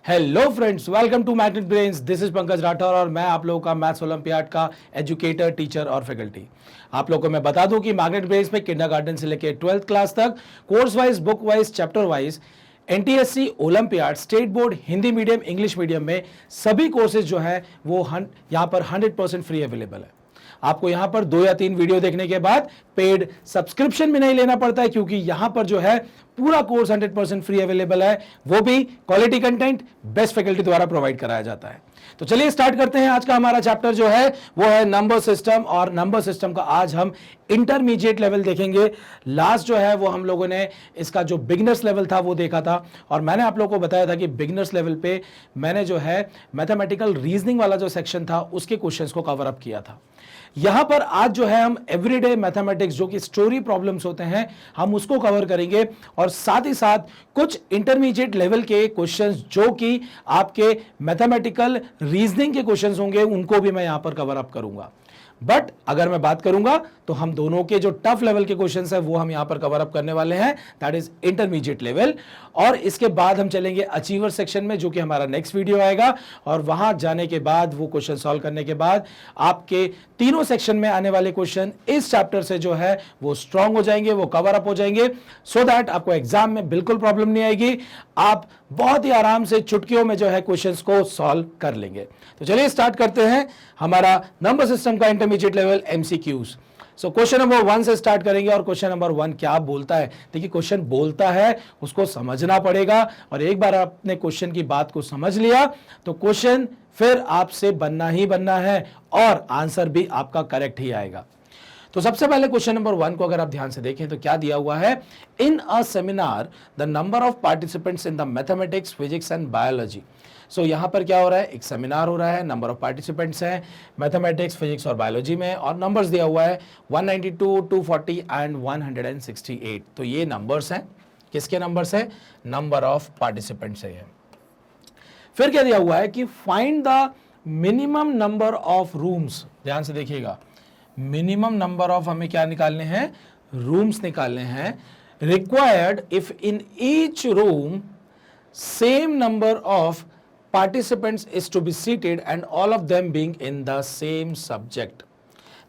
Hello friends, welcome to Magnet Brains. This is Pankaj Rathore और मैं आप लोगों का मैथ्स ओलंपियाड का एजुकेटर, टीचर और फैकल्टी। आप लोगों को मैं बता दूं कि मैग्नेट ब्रेन्स में किंडरगार्टन से लेकर 12th क्लास तक course wise, book wise, chapter wise NTSC, olympiad, state board, Hindi medium, English medium में सभी कोर्सेज जो है वो यहाँ पर 100% फ्री अवेलेबल है। आपको यहां पर 2 या 3 वीडियो देखने के बाद पेड सब्सक्रिप्शन भी नहीं लेना पड़ता है, क्योंकि यहां पर जो है पूरा कोर्स 100% फ्री अवेलेबल है, वो भी क्वालिटी कंटेंट बेस्ट फैकल्टी द्वारा प्रोवाइड कराया जाता है। तो चलिए स्टार्ट करते हैं। आज का हमारा चैप्टर जो है वो है नंबर सिस्टम, और नंबर सिस्टम का आज हम इंटरमीडिएट लेवल देखेंगे। लास्ट जो है वो हम लोगों ने इसका जो बिगिनर्स लेवल था वो देखा था, और मैंने आप लोगों को बताया था कि बिगिनर्स लेवल पे मैंने जो है मैथमेटिकल रीजनिंग वाला जो सेक्शन था उसके क्वेश्चंस को कवर अप किया था। यहां पर आज जो है हम एवरीडे मैथमेटिक्स, जो कि स्टोरी प्रॉब्लम्स होते हैं, हम उसको कवर करेंगे, और साथ ही साथ कुछ इंटरमीडिएट लेवल के क्वेश्चंस जो कि आपके मैथमेटिकल रीजनिंग के क्वेश्चंस होंगे उनको भी मैं यहां पर कवर अप करूंगा। बट अगर मैं बात करूंगा तो हम दोनों के जो टफ लेवल के क्वेश्चंस है वो हम यहां पर कवर अप करने वाले हैं, दैट इज इंटरमीडिएट लेवल। और इसके बाद हम चलेंगे अचीवर सेक्शन में, जो कि हमारा नेक्स्ट वीडियो आएगा, और वहां जाने के बाद वो क्वेश्चन सॉल्व करने के बाद आपके तीनों सेक्शन में आने वाले क्वेश्चन इस चैप्टर से जो है वो स्ट्रांग हो जाएंगे, वो कवर अप हो जाएंगे, सो दैट आपको एग्जाम में बिल्कुल प्रॉब्लम नहीं आएगी। आप बहुत ही आराम से चुटकियों में जो है क्वेश्चंस को सॉल्व कर लेंगे। तो चलिए स्टार्ट करते हैं हमारा नंबर सिस्टम का इंटरमीडिएट लेवल एमसीक्यूज। सो क्वेश्चन नंबर 1 से स्टार्ट करेंगे, और क्वेश्चन नंबर 1 क्या बोलता है। देखिए, क्वेश्चन बोलता है उसको समझना पड़ेगा, और एक बार आपने क्वेश्चन की बात को समझ लिया तो क्वेश्चन फिर आपसे बनना ही बनना है, और आंसर भी आपका करेक्ट ही आएगा। तो सबसे पहले क्वेश्चन नंबर 1 को अगर आप ध्यान से देखें तो क्या दिया हुआ है, in a seminar the number of participants in the mathematics, physics and biology. So यहां पर क्या हो रहा है, एक सेमिनार हो रहा है, नंबर ऑफ पार्टिसिपेंट्स हैं मैथमेटिक्स, फिजिक्स और बायोलॉजी में, और नंबर्स दिया हुआ है 192, 240 एंड 168। तो ये नंबर्स हैं, किसके नंबर्स हैं, नंबर ऑफ पार्टिसिपेंट्स है। फिर क्या दिया हुआ है कि find the minimum number of rooms. ध्यान से देखिएगा, मिनिमम नंबर ऑफ हमें क्या निकालने हैं, रूम्स निकालने हैं, required if in each room same number of participants is to be seated and all of them being in the same subject।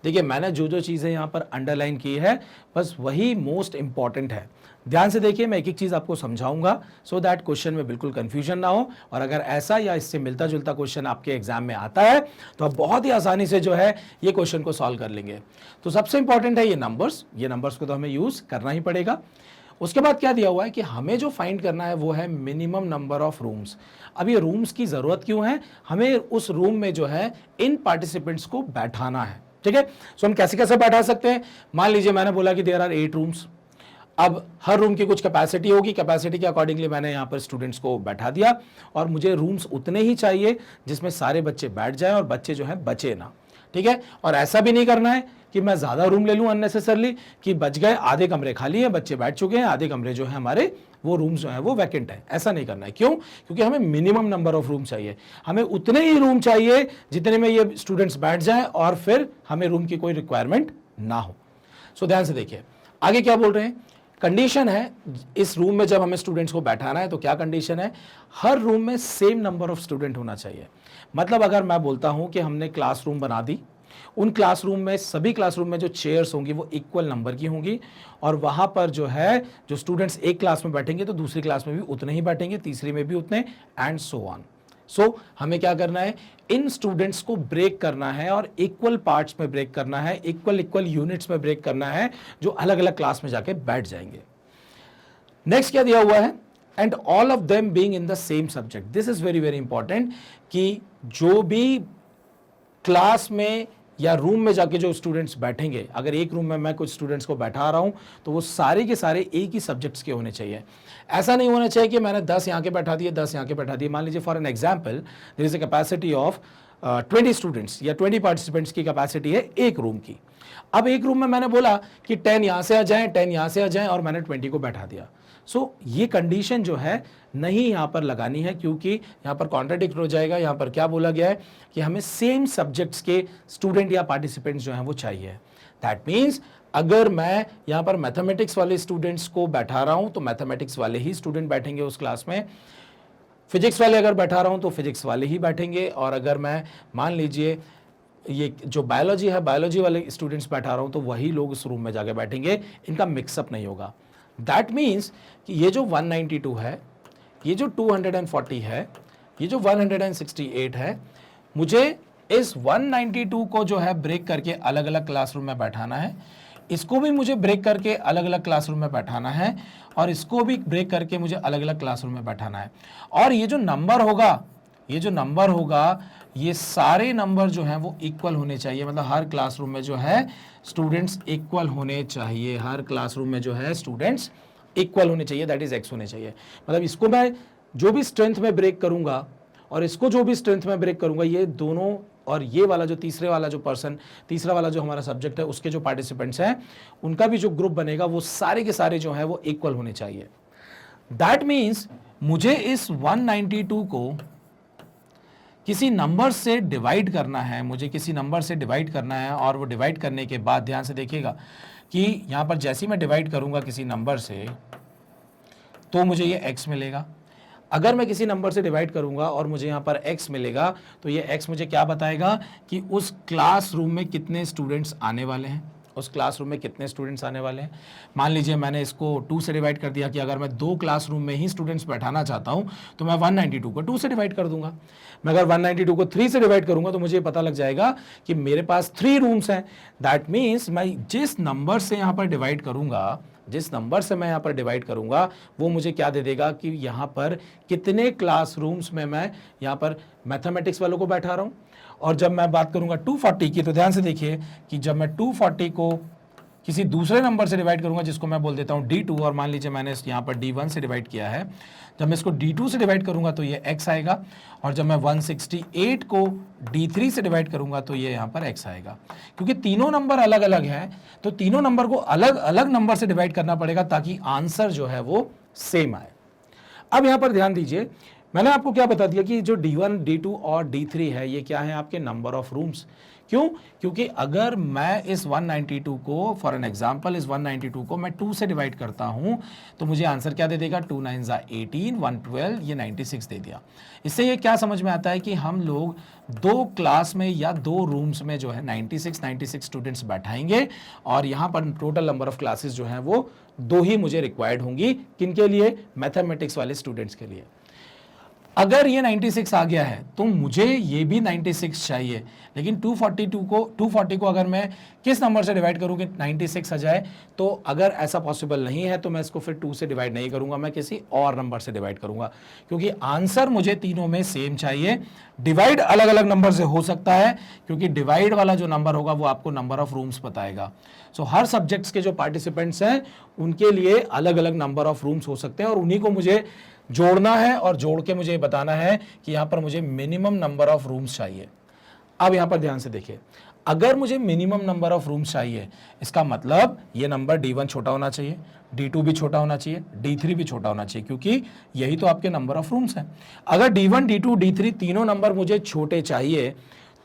देखिए, मैंने जो जो चीजें यहां पर अंडरलाइन की है बस वही मोस्ट इंपॉर्टेंट है। ध्यान से देखिए, मैं एक एक चीज आपको समझाऊंगा सो दैट क्वेश्चन में बिल्कुल कंफ्यूजन ना हो, और अगर ऐसा या इससे मिलता जुलता क्वेश्चन आपके एग्जाम में आता है तो आप बहुत ही आसानी से जो है ये क्वेश्चन को सॉल्व कर लेंगे। तो सबसे इंपॉर्टेंट है ये नंबर्स को तो हमें यूज करना ही पड़ेगा। उसके बाद क्या दिया हुआ है कि हमें जो फाइंड करना है वो है मिनिमम नंबर ऑफ रूम्स। अब ये रूम्स की जरूरत क्यों है, हमें उस रूम में जो है इन पार्टिसिपेंट्स को बैठाना है। ठीक है, सो हम कैसे कैसे बैठा सकते हैं। मान लीजिए मैंने बोला कि देयर आर 8 रूम्स। अब हर रूम की कुछ कैपेसिटी होगी, कैपेसिटी के अकॉर्डिंगली मैंने यहाँ पर स्टूडेंट्स को बैठा दिया, और मुझे रूम्स उतने ही चाहिए जिसमें सारे बच्चे बैठ जाएं और बच्चे जो है बचे ना। ठीक है, और ऐसा भी नहीं करना है कि मैं ज्यादा रूम ले लूं अननेसेसरली, कि बच गए, आधे कमरे खाली हैं, बच्चे बैठ चुके हैं, आधे कमरे जो है हमारे वो रूम्स जो है वो वैकेंट है। ऐसा नहीं करना है। क्यों? क्योंकि हमें मिनिमम नंबर ऑफ रूम चाहिए, हमें उतने ही रूम चाहिए जितने में ये स्टूडेंट्स बैठ जाएं, और फिर हमें रूम की कोई रिक्वायरमेंट ना हो। सो ध्यान से देखिए आगे क्या बोल रहे हैं। कंडीशन है इस रूम में जब हमें स्टूडेंट्स को बैठाना है तो क्या कंडीशन है, हर रूम में सेम नंबर ऑफ स्टूडेंट होना चाहिए। मतलब अगर मैं बोलता हूं कि हमने क्लासरूम बना दी, उन क्लासरूम में, सभी क्लासरूम में जो चेयर्स होंगी वो इक्वल नंबर की होंगी, और वहां पर जो है जो स्टूडेंट्स एक क्लास में बैठेंगे तो दूसरी क्लास में भी उतने ही बैठेंगे, तीसरी में भी उतने, एंड सो ऑन। सो हमें क्या करना है, इन स्टूडेंट्स को ब्रेक करना है, और इक्वल पार्ट्स में ब्रेक करना है, इक्वल यूनिट्स में ब्रेक करना है, जो अलग अलग क्लास में जाके बैठ जाएंगे। नेक्स्ट क्या दिया हुआ है, and all of them being in the same subject. This is very very important, कि जो भी क्लास में या रूम में जाके जो स्टूडेंट्स बैठेंगे, अगर एक रूम में मैं कुछ स्टूडेंट्स को बैठा रहा हूं तो वो सारे के सारे एक ही सब्जेक्ट्स के होने चाहिए। ऐसा नहीं होना चाहिए कि मैंने 10 यहाँ के बैठा दिए, 10 यहाँ के बैठा दिए। मान लीजिए for an example there is a capacity of 20 students या 20 पार्टिसिपेंट्स की कैपेसिटी है एक रूम की। अब एक रूम में मैंने बोला कि 10 यहाँ से आ जाएं, 10 यहाँ से आ जाएं, और मैंने 20 को बैठा दिया। सो ये कंडीशन जो है नहीं यहां पर लगानी है, क्योंकि यहां पर कॉन्ट्राडिक्ट हो जाएगा। यहां पर क्या बोला गया है कि हमें सेम सब्जेक्ट्स के स्टूडेंट या पार्टिसिपेंट्स जो हैं वो चाहिए। दैट मीन्स अगर मैं यहां पर मैथमेटिक्स वाले स्टूडेंट्स को बैठा रहा हूं तो मैथमेटिक्स वाले ही स्टूडेंट बैठेंगे उस क्लास में। फिजिक्स वाले अगर बैठा रहा हूं तो फिजिक्स वाले ही बैठेंगे, और अगर मैं मान लीजिए ये जो बायोलॉजी है, बायोलॉजी वाले स्टूडेंट्स बैठा रहा हूं तो वही लोग उस रूम में जाके बैठेंगे, इनका मिक्सअप नहीं होगा। दैट मीन्स कि ये जो 192 है, ये जो 240 है, ये जो 168 है, मुझे इस 192 को जो है ब्रेक करके अलग अलग क्लासरूम में बैठाना है, इसको भी मुझे ब्रेक करके अलग अलग क्लासरूम में बैठाना है, और इसको भी ब्रेक करके मुझे अलग अलग क्लासरूम में बैठाना है। और ये जो नंबर होगा, ये जो नंबर होगा, ये सारे नंबर जो हैं वो इक्वल होने चाहिए। मतलब हर क्लासरूम में जो है स्टूडेंट्स इक्वल होने चाहिए, हर क्लासरूम में जो है स्टूडेंट्स इक्वल होने चाहिए, दैट इज एक्स होने चाहिए। मतलब इसको मैं जो भी स्ट्रेंथ में ब्रेक करूंगा और इसको जो भी स्ट्रेंथ में ब्रेक करूंगा, ये दोनों और ये वाला जो तीसरे वाला जो पर्सन, तीसरा वाला जो हमारा सब्जेक्ट है, उसके जो पार्टिसिपेंट्स हैं, उनका भी जो ग्रुप बनेगा वो सारे के सारे जो है वो इक्वल होने चाहिए। दैट मीन्स मुझे इस 192 को किसी नंबर से डिवाइड करना है, मुझे किसी नंबर से डिवाइड करना है, और वो डिवाइड करने के बाद ध्यान से देखिएगा कि यहां पर जैसे ही मैं डिवाइड करूंगा किसी नंबर से तो मुझे ये x मिलेगा। अगर मैं किसी नंबर से डिवाइड करूंगा और मुझे यहाँ पर x मिलेगा तो ये x मुझे क्या बताएगा कि उस क्लासरूम में कितने स्टूडेंट्स आने वाले हैं, उस क्लासरूम में कितने स्टूडेंट्स आने वाले हैं। मान लीजिए मैंने इसको 2 से डिवाइड कर दिया कि अगर मैं 2 क्लासरूम में ही स्टूडेंट्स बैठाना चाहता हूं तो मैं 192 को 2 से डिवाइड कर दूंगा। मैं अगर 192 को 3 से डिवाइड करूंगा तो मुझे पता लग जाएगा कि मेरे पास 3 रूम्स हैं। दैट मीन्स मैं जिस नंबर से यहाँ पर डिवाइड करूंगा, जिस नंबर से मैं यहाँ पर डिवाइड करूंगा, वो मुझे क्या दे देगा कि यहाँ पर कितने क्लासरूम्स में मैं यहाँ पर मैथमेटिक्स वालों को बैठा रहा हूँ। और जब मैं बात करूंगा 240 की, तो ध्यान से देखिए कि जब मैं 240 को किसी दूसरे नंबर से डिवाइड करूंगा, जिसको मैं बोल देता हूं D2, और मान लीजिए मैंने यहाँ पर D1 से डिवाइड किया है, जब मैं इसको D2 से डिवाइड करूंगा तो ये x आएगा, और जब मैं 168 को D3 से डिवाइड करूंगा तो ये यहाँ पर x आएगा। क्योंकि तीनों नंबर अलग अलग हैं तो तीनों नंबर को अलग अलग नंबर से डिवाइड करना पड़ेगा ताकि आंसर जो है वो सेम आए। अब यहाँ पर ध्यान दीजिए, मैंने आपको क्या बता दिया कि जो D1, D2 और D3 है, ये क्या है आपके नंबर ऑफ रूम्स। क्यों? क्योंकि अगर मैं इस 192 को, फॉर एन एग्जांपल इस 192 को मैं 2 से डिवाइड करता हूं तो मुझे आंसर क्या दे देगा, 2 9 18, 1 12, ये 96 दे दिया। इससे ये क्या समझ में आता है कि हम लोग 2 क्लास में या 2 रूम्स में जो है 96 स्टूडेंट्स बैठाएंगे, और यहाँ पर टोटल नंबर ऑफ क्लासेस जो हैं वो 2 ही मुझे रिक्वायर्ड होंगी। किनके लिए? मैथमेटिक्स वाले स्टूडेंट्स के लिए। अगर ये 96 आ गया है तो मुझे ये भी 96 चाहिए, लेकिन 240 को अगर मैं किस नंबर से डिवाइड करूं कि 96 आ जाए, तो अगर ऐसा पॉसिबल नहीं है तो मैं इसको फिर 2 से डिवाइड नहीं करूंगा, मैं किसी और नंबर से डिवाइड करूंगा, क्योंकि आंसर मुझे तीनों में सेम चाहिए। डिवाइड अलग अलग नंबर से हो सकता है, क्योंकि डिवाइड वाला जो नंबर होगा वो आपको नंबर ऑफ रूम्स बताएगा। सो हर सब्जेक्ट्स के जो पार्टिसिपेंट्स हैं उनके लिए अलग अलग नंबर ऑफ रूम्स हो सकते हैं, और उन्हीं को मुझे जोड़ना है, और जोड़ के मुझे बताना है कि यहां पर मुझे मिनिमम नंबर ऑफ रूम्स चाहिए। अब यहां पर ध्यान से देखिए, अगर मुझे मिनिमम नंबर ऑफ रूम्स चाहिए, इसका मतलब ये नंबर D1 छोटा होना चाहिए, D2 भी छोटा होना चाहिए, D3 भी छोटा होना चाहिए, क्योंकि यही तो आपके नंबर ऑफ रूम्स हैं। अगर D1, D2, D3 तीनों नंबर मुझे छोटे चाहिए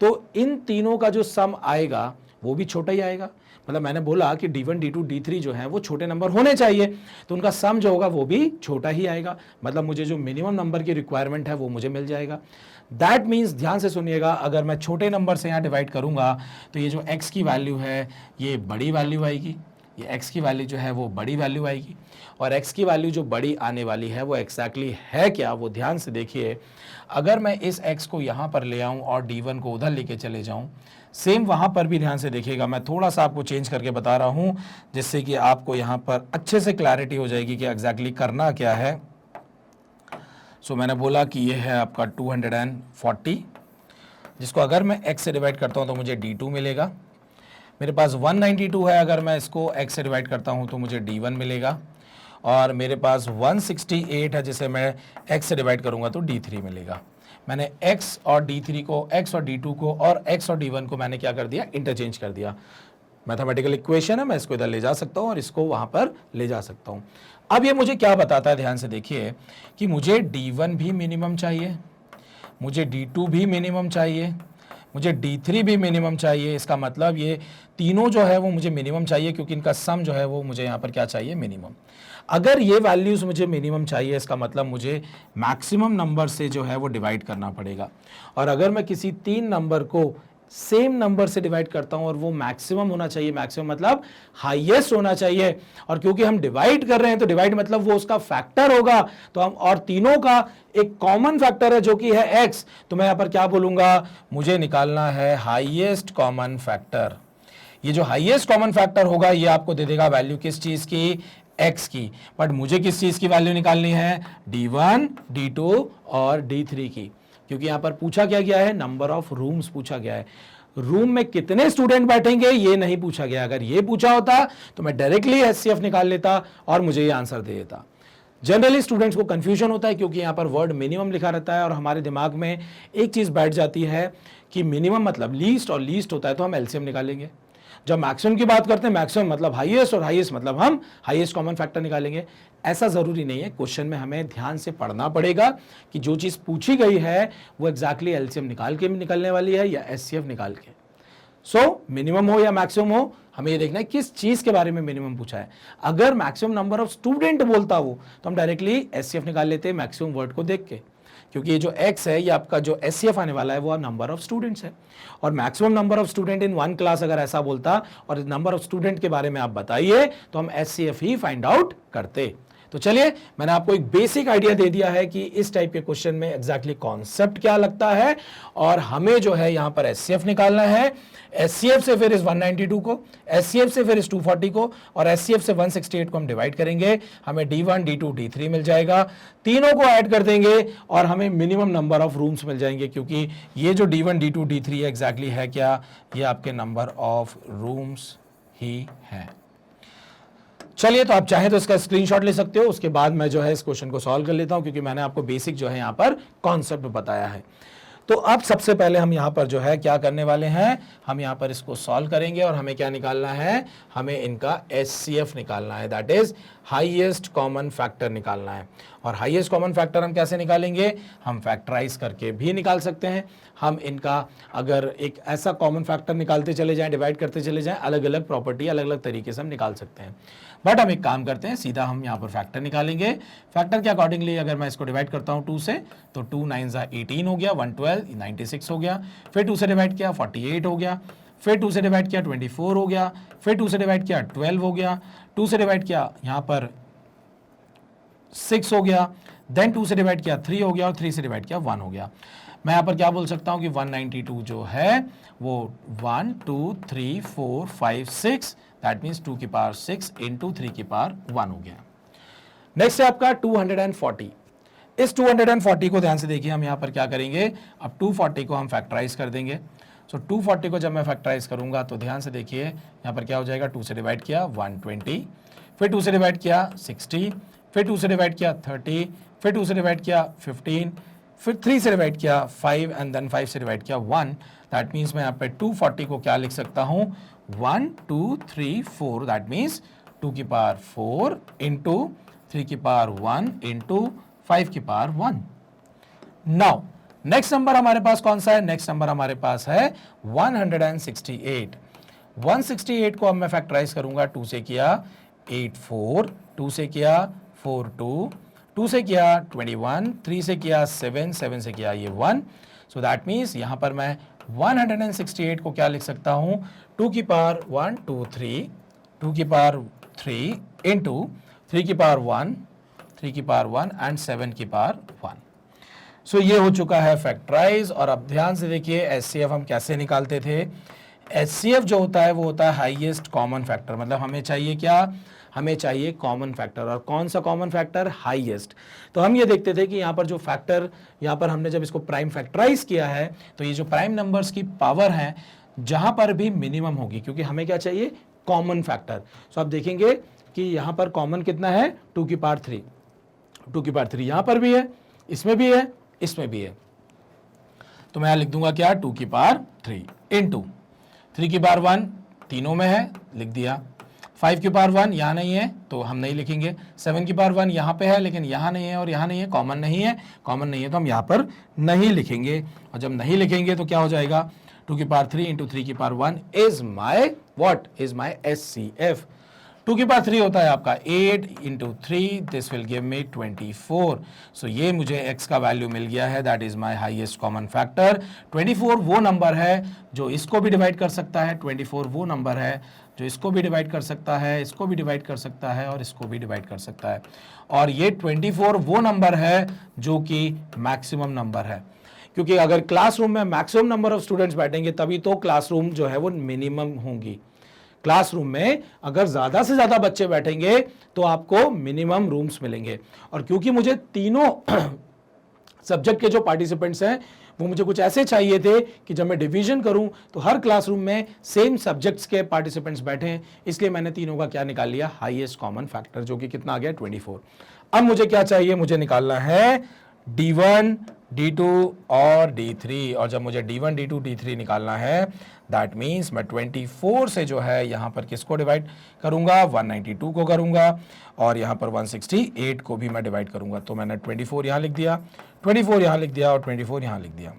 तो इन तीनों का जो सम आएगा वो भी छोटा ही आएगा। मतलब मैंने बोला कि D1, D2, D3 जो है वो छोटे नंबर होने चाहिए, तो उनका सम जो होगा वो भी छोटा ही आएगा। मतलब मुझे जो मिनिमम नंबर की रिक्वायरमेंट है वो मुझे मिल जाएगा। दैट मीन्स, ध्यान से सुनिएगा, अगर मैं छोटे नंबर से यहाँ डिवाइड करूंगा तो ये जो x की वैल्यू है ये बड़ी वैल्यू आएगी, ये x की वैल्यू जो है वो बड़ी वैल्यू आएगी, और x की वैल्यू जो बड़ी आने वाली है वो एग्जैक्टली है क्या, वो ध्यान से देखिए। अगर मैं इस x को यहाँ पर ले आऊँ और D1 को उधर लेके चले जाऊँ, सेम वहाँ पर भी ध्यान से देखिएगा। मैं थोड़ा सा आपको चेंज करके बता रहा हूँ जिससे कि आपको यहाँ पर अच्छे से क्लैरिटी हो जाएगी कि एग्जैक्टली करना क्या है। सो मैंने बोला कि ये है आपका 240, जिसको अगर मैं x से डिवाइड करता हूँ तो मुझे D2 मिलेगा। मेरे पास 192 है, अगर मैं इसको x से डिवाइड करता हूँ तो मुझे D1 मिलेगा, और मेरे पास 168 है जिसे मैं x से डिवाइड करूँगा तो D3 मिलेगा। मैंने x और D3 को, x और D2 को और x और D1 को मैंने क्या कर दिया, इंटरचेंज कर दिया। मैथमेटिकल इक्वेशन है, मैं इसको इधर ले जा सकता हूँ और इसको वहाँ पर ले जा सकता हूँ। अब ये मुझे क्या बताता है, ध्यान से देखिए कि मुझे D1 भी मिनिमम चाहिए, मुझे D2 भी मिनिमम चाहिए, मुझे D3 भी मिनिमम चाहिए। इसका मतलब ये तीनों जो है वो मुझे मिनिमम चाहिए, क्योंकि इनका सम जो है वो मुझे यहाँ पर क्या चाहिए, मिनिमम। अगर ये वैल्यूज़ मुझे मिनिमम चाहिए, इसका मतलब मुझे मैक्सिमम नंबर से जो है वो डिवाइड करना पड़ेगा। और अगर मैं किसी 3 नंबर को सेम नंबर से डिवाइड करता हूं और वो मैक्सिमम होना चाहिए, मैक्सिमम मतलब हाईएस्ट होना चाहिए, और क्योंकि हम डिवाइड कर रहे हैं तो डिवाइड मतलब वो उसका फैक्टर होगा, तो हम और तीनों का एक कॉमन फैक्टर है जो कि है x, तो मैं यहां पर क्या बोलूंगा, मुझे निकालना है हाईएस्ट कॉमन फैक्टर। ये जो हाईएस्ट कॉमन फैक्टर होगा ये आपको दे देगा वैल्यू किस चीज की, x की। बट मुझे किस चीज की वैल्यू निकालनी है, D1, D2 और D3 की, क्योंकि यहां पर पूछा क्या गया है, नंबर ऑफ रूम्स पूछा गया है। रूम में कितने स्टूडेंट बैठेंगे ये नहीं पूछा गया। अगर ये पूछा होता तो मैं डायरेक्टली HCF निकाल लेता और मुझे ये आंसर दे देता। जनरली स्टूडेंट्स को कंफ्यूजन होता है क्योंकि यहां पर वर्ड मिनिमम लिखा रहता है और हमारे दिमाग में एक चीज बैठ जाती है कि मिनिमम मतलब लीस्ट, और लीस्ट होता है तो हम एलसीएम निकालेंगे। जब मैक्सिमम की बात करते हैं, मैक्सिमम मतलब हाईएस्ट, और हाईएस्ट मतलब हम हाईएस्ट कॉमन फैक्टर निकालेंगे। ऐसा जरूरी नहीं है। क्वेश्चन में हमें ध्यान से पढ़ना पड़ेगा कि जो चीज पूछी गई है वो एग्जैक्टली एलसीएम निकाल के निकलने वाली है या एचसीएफ निकाल के। मिनिमम हो या मैक्सिमम हो, हमें ये देखना है किस चीज के बारे में मिनिमम पूछा है। अगर मैक्सिमम नंबर ऑफ स्टूडेंट बोलता हो तो हम डायरेक्टली एचसीएफ निकाल लेते हैं मैक्सिमम वर्ड को देख के, क्योंकि ये जो x है ये आपका जो एचसीएफ आने वाला है वो नंबर ऑफ स्टूडेंट्स है। और maximum number of student in one class अगर ऐसा बोलता और नंबर ऑफ स्टूडेंट के बारे में आप बताइए तो हम एचसीएफ ही फाइंड आउट करते। तो चलिए, मैंने आपको एक बेसिक आइडिया दे दिया है कि इस टाइप के क्वेश्चन में एग्जैक्टली कॉन्सेप्ट क्या लगता है, और हमें जो है यहां पर एचसीएफ निकालना है। एचसीएफ से फिर इस 192 को, एचसीएफ से फिर इस 240 को, और एचसीएफ से 168 को हम डिवाइड करेंगे, हमें D1, D2, D3 मिल जाएगा। तीनों को ऐड कर देंगे और हमें मिनिमम नंबर ऑफ रूम्स मिल जाएंगे, क्योंकि ये जो D1, D2, D3 एग्जैक्टली है क्या, ये आपके नंबर ऑफ रूम्स ही है। चलिए, तो आप चाहें तो इसका स्क्रीनशॉट ले सकते हो, उसके बाद मैं जो है इस क्वेश्चन को सॉल्व कर लेता हूं, क्योंकि मैंने आपको बेसिक जो है यहां पर कॉन्सेप्ट बताया है। तो अब सबसे पहले हम यहां पर जो है क्या करने वाले हैं, हम यहां पर इसको सॉल्व करेंगे और हमें क्या निकालना है, हमें इनका एचसीएफ निकालना है, that is highest common factor निकालना है। और हाईएस्ट कॉमन फैक्टर हम कैसे निकालेंगे, हम फैक्टराइज करके भी निकाल सकते हैं। हम इनका अगर एक ऐसा कॉमन फैक्टर निकालते चले जाएं, डिवाइड करते चले जाएं, अलग अलग प्रॉपर्टी अलग अलग तरीके से हम निकाल सकते हैं। बट हम एक काम करते हैं, सीधा हम यहाँ पर फैक्टर निकालेंगे। फैक्टर के अकॉर्डिंगली अगर मैं इसको डिवाइड करता हूँ 2 से, तो 2 9 18 हो गया, 112 96 हो गया, फिर 2 से डिवाइड किया 48 हो गया, फिर 2 से डिवाइड किया 24 हो गया, फिर 2 से डिवाइड किया 12 हो गया, 2 से डिवाइड किया यहाँ पर 6 हो गया, देन 2 से डिवाइड किया 3 हो गया, और 3 से डिवाइड किया 1 हो गया। मैं यहाँ पर क्या बोल सकता हूँ कि 192 जो है वो 1 2 3 4 5 6, दैट मीन्स 2 की पावर 6 इंटू 3 की पावर 1 हो गया। नेक्स्ट है आपका 240। इस 240 को ध्यान से देखिए, हम यहाँ पर क्या करेंगे, अब 240 को हम फैक्टराइज कर देंगे। सो 240 को जब मैं फैक्टराइज करूंगा तो ध्यान से देखिए यहाँ पर क्या हो जाएगा, 2 से डिवाइड किया 120, फिर 2 से डिवाइड किया 60, फिर 2 से डिवाइड किया 30, फिर 2 से डिवाइड किया 15, फिर 3 से डिवाइड किया 5, एंड देन 5 से डिवाइड किया 1। दैट मीन्स मैं यहाँ पे 240 को क्या लिख सकता हूँ, 1 2 3 4, दैट मीन्स 2 की पावर 4 इंटू 3 की पावर 1 इंटू 5 की पावर 1। नाउ नेक्स्ट नंबर हमारे पास कौन सा है, नेक्स्ट नंबर हमारे पास है 168। 168 को अब मैं फैक्टराइज करूंगा, 2 से किया 84, 2 से किया 42, 2 से किया 21, 3 से किया 7, 7 से किया ये 1। सो दैट मीन्स यहाँ पर मैं 168 को क्या लिख सकता हूँ, 2 की पावर 1 2 3, 2 की पावर 3 इंटू 3 की पावर 1, 3 की पावर 1 एंड 7 की पावर 1। सो ये हो चुका है फैक्टराइज। और अब ध्यान से देखिए एचसीएफ हम कैसे निकालते थे। एचसीएफ जो होता है वो होता है हाईएस्ट कॉमन फैक्टर, मतलब हमें चाहिए क्या, हमें चाहिए कॉमन फैक्टर। और कौन सा कॉमन फैक्टर, हाईएस्ट। तो हम ये देखते थे कि यहाँ पर जो फैक्टर, यहाँ पर हमने जब इसको प्राइम फैक्टराइज किया है तो ये जो प्राइम नंबर्स की पावर है जहाँ पर भी मिनिमम होगी, क्योंकि हमें क्या चाहिए, कॉमन फैक्टर। सो आप देखेंगे कि यहाँ पर कॉमन कितना है, 2 की पावर 3, 2 की पावर 3 यहाँ पर भी है, इसमें भी है, इसमें भी है। तो मैं यहां लिख दूंगा क्या, 2 की पावर 3 इंटू 3 की पावर 1 तीनों में है, लिख दिया। 5 की पावर 1 यहाँ नहीं है तो हम नहीं लिखेंगे। 7 की पावर 1 यहाँ पे है लेकिन यहाँ नहीं है और यहाँ नहीं है, कॉमन नहीं है, कॉमन नहीं है तो हम यहाँ पर नहीं लिखेंगे। और जब नहीं लिखेंगे तो क्या हो जाएगा, 2 की पावर 3 इंटू 3 की power 1 is my what, is my HCF। 2 की पावर 3 होता है आपका 8 into 3, this will give me 24। सो ये मुझे x का वैल्यू मिल गया है, that is my highest common factor. 24 वो नंबर है जो इसको भी डिवाइड कर सकता है, 24 वो नंबर है जो इसको भी डिवाइड कर सकता है, इसको भी डिवाइड कर सकता है और इसको भी डिवाइड कर सकता है। और ये 24 वो नंबर है जो कि मैक्सिमम नंबर है, क्योंकि अगर क्लासरूम में मैक्सिमम नंबर ऑफ स्टूडेंट्स बैठेंगे तभी तो क्लासरूम जो है वो मिनिमम होंगी। क्लासरूम में अगर ज्यादा से ज्यादा बच्चे बैठेंगे तो आपको मिनिमम रूम्स मिलेंगे। और क्योंकि मुझे तीनों सब्जेक्ट के जो पार्टिसिपेंट्स हैं वो मुझे कुछ ऐसे चाहिए थे कि जब मैं डिवीजन करूं तो हर क्लासरूम में सेम सब्जेक्ट्स के पार्टिसिपेंट्स बैठे हैं, इसलिए मैंने तीनों का क्या निकाल लिया, हाईएस्ट कॉमन फैक्टर, जो कि कितना आ गया 24। अब मुझे क्या चाहिए, मुझे निकालना है D1, D2 और D3। और जब मुझे D1, D2, D3 निकालना है दैट मीन्स मैं 24 से जो है यहाँ पर किसको डिवाइड करूंगा, 192 को करूंगा और यहाँ पर 168 को भी मैं डिवाइड करूंगा। तो मैंने 24 यहाँ लिख दिया, 24 यहाँ लिख दिया और 24 यहाँ लिख दिया।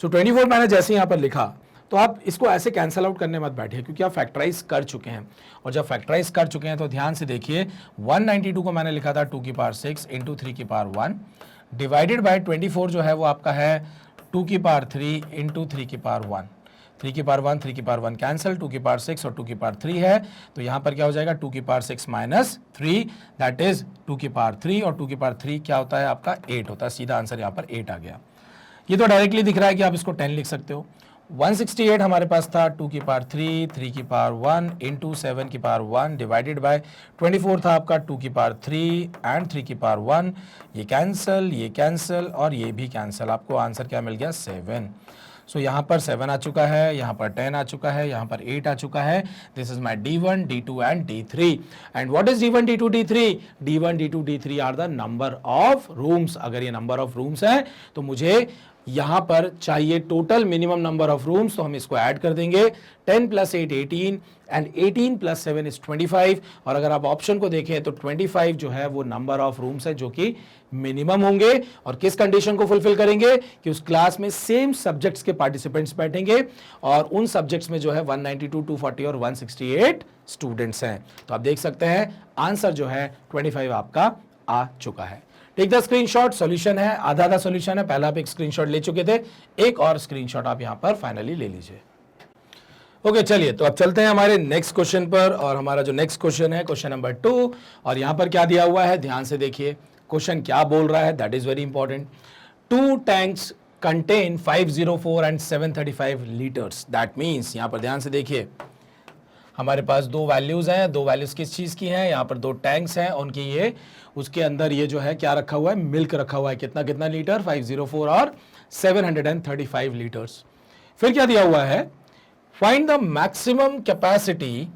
सो 24 मैंने जैसे यहाँ पर लिखा तो आप इसको ऐसे कैंसल आउट करने मत बैठिए, क्योंकि आप फैक्टराइज कर चुके हैं। और जब फैक्टराइज कर चुके हैं तो ध्यान से देखिए, 192 को मैंने लिखा था 2 की पावर 6 इंटू 3 की पावर 1 डिवाइडेड बाय 24 जो है वो आपका है 2 की पावर 3 इंटू 3 की पावर 1। 3 की पावर 1, 3 की पावर 1 कैंसिल, 2 की पावर 6 और 2 की पावर 3 है, तो यहाँ पर क्या हो जाएगा 2 की पावर 6 माइनस 3, दैट इज 2 की पावर 3 और 2 की पावर 3 क्या होता है आपका 8 होता है। सीधा आंसर यहाँ पर 8 आ गया। ये तो डायरेक्टली दिख रहा है कि आप इसको 10 लिख सकते हो। 168 हमारे पास था 2 की पावर 3, 3 की पावर 1 इंटू 7 की पावर 1 डिवाइडेड बाय 24 था आपका 2 की पावर 3 एंड 3 की पावर 1। ये कैंसिल और ये भी कैंसिल, आपको आंसर क्या मिल गया 7। सो यहाँ पर 7 आ चुका है, यहाँ पर 10 आ चुका है, यहाँ पर 8 आ चुका है। This is my D1, D2 and D3। And what is D1, D2, D3? D1, D2, D3 are the number of rooms. अगर ये नंबर ऑफ रूम्स है तो मुझे यहां पर चाहिए total minimum number of rooms, तो हम इसको ऐड कर देंगे। 10 + 8 18 एंड 18 + 7 इज 25। और अगर आप ऑप्शन को देखें तो 25 जो है वो नंबर ऑफ रूम्स है जो कि मिनिमम होंगे। और किस कंडीशन को फुलफिल करेंगे कि उस क्लास में सेम सब्जेक्ट्स के पार्टिसिपेंट्स बैठेंगे और उन सब्जेक्ट्स में जो है 192, 240 और 168 स्टूडेंट्स हैं। तो आप देख सकते हैं आंसर जो है 25 आपका आ चुका है। टेक द स्क्रीनशॉट, सॉल्यूशन है, आधा सॉल्यूशन है, पहला आप एक स्क्रीनशॉट ले चुके थे, एक और स्क्रीनशॉट आप यहां पर फाइनली ले लीजिए। ओके चलिए, तो अब चलते हैं हमारे नेक्स्ट क्वेश्चन पर। और हमारा जो नेक्स्ट क्वेश्चन है क्वेश्चन नंबर 2, और यहां पर क्या दिया हुआ है ध्यान से देखिए, क्वेश्चन क्या बोल रहा है, that is very important. 2 tanks contain 504 and 735 litres. That means यहां पर ध्यान से देखिए, हमारे पास दो वैल्यूज हैं, दो वैल्यूज किस चीज की हैं, यहाँ पर दो टैंक्स हैं उनकी, ये उसके अंदर ये जो है क्या रखा हुआ है, मिल्क रखा हुआ है। कितना कितना लीटर, 504 और 735 लीटर्स। फिर क्या दिया हुआ है, find the maximum capacity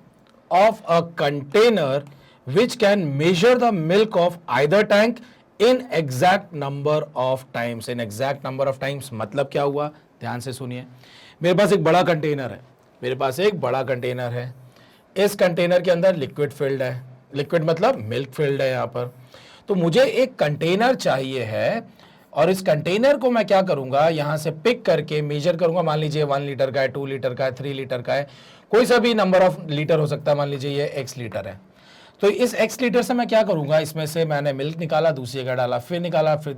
of a container which can measure the milk of either tank in exact number of times. In exact number of times मतलब क्या हुआ, ध्यान से सुनिए। मेरे पास एक बड़ा कंटेनर है, मेरे पास एक बड़ा कंटेनर है, इस कंटेनर के अंदर लिक्विड फिल्ड है, लिक्विड मतलब मिल्क फिल्ड है यहाँ पर। तो मुझे एक कंटेनर चाहिए है और इस कंटेनर को मैं क्या करूंगा, यहां से पिक करके मेजर करूंगा। मान लीजिए 1 लीटर का है, 2 लीटर का है, 3 लीटर का है, कोई सा भी नंबर ऑफ लीटर हो सकता है। मान लीजिए ये x लीटर है, तो इस x लीटर से मैं क्या करूंगा, इसमें से मैंने मिल्क निकाला, दूसरी जगह डाला, फिर निकाला, फिर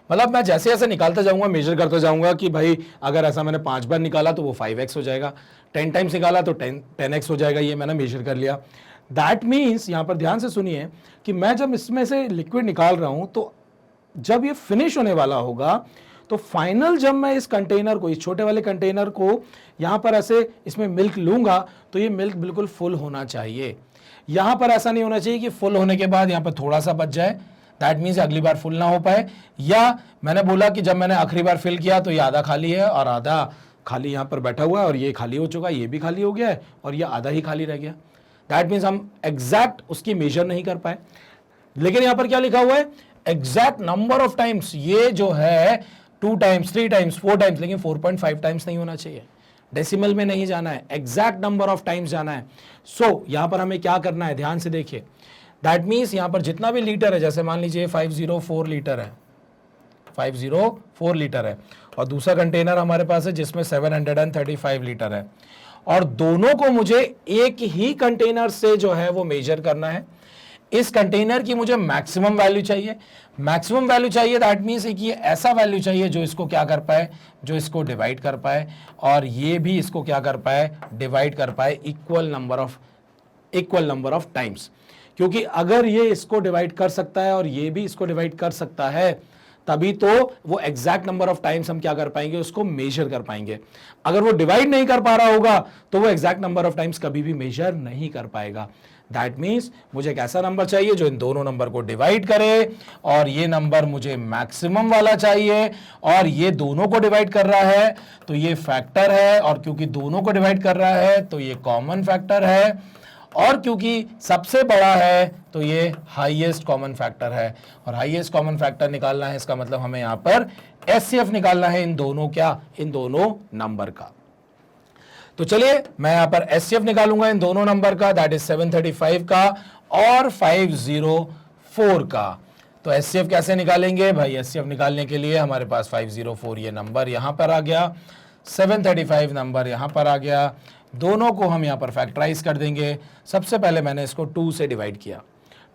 मतलब मैं जैसे जैसे निकालता जाऊंगा मेजर करता जाऊंगा कि भाई अगर ऐसा मैंने 5 बार निकाला तो वो 5x हो जाएगा, 10 टाइम्स निकाला तो 10x हो जाएगा, ये मैंने मेजर कर लिया। दैट मीन्स यहाँ पर ध्यान से सुनिए कि मैं जब इसमें से लिक्विड निकाल रहा हूं तो जब ये फिनिश होने वाला होगा तो फाइनल जब मैं इस कंटेनर को, इस छोटे वाले कंटेनर को यहाँ पर ऐसे इसमें मिल्क लूंगा तो ये मिल्क बिल्कुल फुल होना चाहिए। यहाँ पर ऐसा नहीं होना चाहिए कि फुल होने के बाद यहाँ पर थोड़ा सा बच जाए, दैट मीन्स अगली बार फुल ना हो पाए। या मैंने बोला कि जब मैंने आखिरी बार फिल किया तो ये आधा खाली है और आधा खाली यहाँ पर बैठा हुआ है, और ये खाली हो चुका है, ये भी खाली हो गया है और ये आधा ही खाली रह गया। दैट मीन्स हम एग्जैक्ट उसकी मेजर नहीं कर पाए। लेकिन यहाँ पर क्या लिखा हुआ है, एग्जैक्ट नंबर ऑफ टाइम्स, ये जो है 2 टाइम्स, 3 टाइम्स, 4 टाइम्स, लेकिन 4.5 टाइम्स नहीं होना चाहिए, डेसिमल में नहीं जाना है, एग्जैक्ट नंबर ऑफ टाइम्स जाना है। सो यहां पर हमें क्या करना है, ध्यान से देखिए। दैट मीन्स यहां पर जितना भी लीटर है, जैसे मान लीजिए 504 लीटर है, 504 लीटर है, और दूसरा कंटेनर हमारे पास है जिसमें 735 लीटर है, और दोनों को मुझे एक ही कंटेनर से जो है वो मेजर करना है। इस कंटेनर की मुझे मैक्सिमम वैल्यू चाहिए, मैक्सिमम वैल्यू चाहिए दैट मीन्स कि ये ऐसा वैल्यू चाहिए जो इसको क्या कर पाए, जो इसको डिवाइड कर पाए, और ये भी इसको क्या कर पाए, डिवाइड कर पाए इक्वल नंबर ऑफ टाइम्स। क्योंकि अगर ये इसको डिवाइड कर सकता है और ये भी इसको डिवाइड कर सकता है, तभी तो वो एग्जैक्ट नंबर ऑफ टाइम्स हम क्या कर पाएंगे, उसको मेजर कर पाएंगे। अगर वो डिवाइड नहीं कर पा रहा होगा तो वो एग्जैक्ट नंबर ऑफ टाइम्स कभी भी मेजर नहीं कर पाएगा। दैट मीन्स मुझे एक ऐसा नंबर चाहिए जो इन दोनों नंबर को डिवाइड करे, और ये नंबर मुझे मैक्सिमम वाला चाहिए, और ये दोनों को डिवाइड कर रहा है तो ये फैक्टर है, और क्योंकि दोनों को डिवाइड कर रहा है तो ये कॉमन फैक्टर है, और क्योंकि सबसे बड़ा है तो ये हाईएस्ट कॉमन फैक्टर है। और हाईएस्ट कॉमन फैक्टर निकालना है, इसका मतलब हमें यहां पर एचसीएफ निकालना है इन दोनों नंबर का। तो चलिए मैं यहां पर एचसीएफ निकालूंगा इन दोनों नंबर का, दैट इज 735 का और 504 का। तो एचसीएफ कैसे निकालेंगे भाई? एचसीएफ निकालने के लिए हमारे पास 504 ये नंबर यहां पर आ गया, 735 नंबर यहां पर आ गया, दोनों को हम यहां पर फैक्टराइज कर देंगे। सबसे पहले मैंने इसको 2 से डिवाइड किया,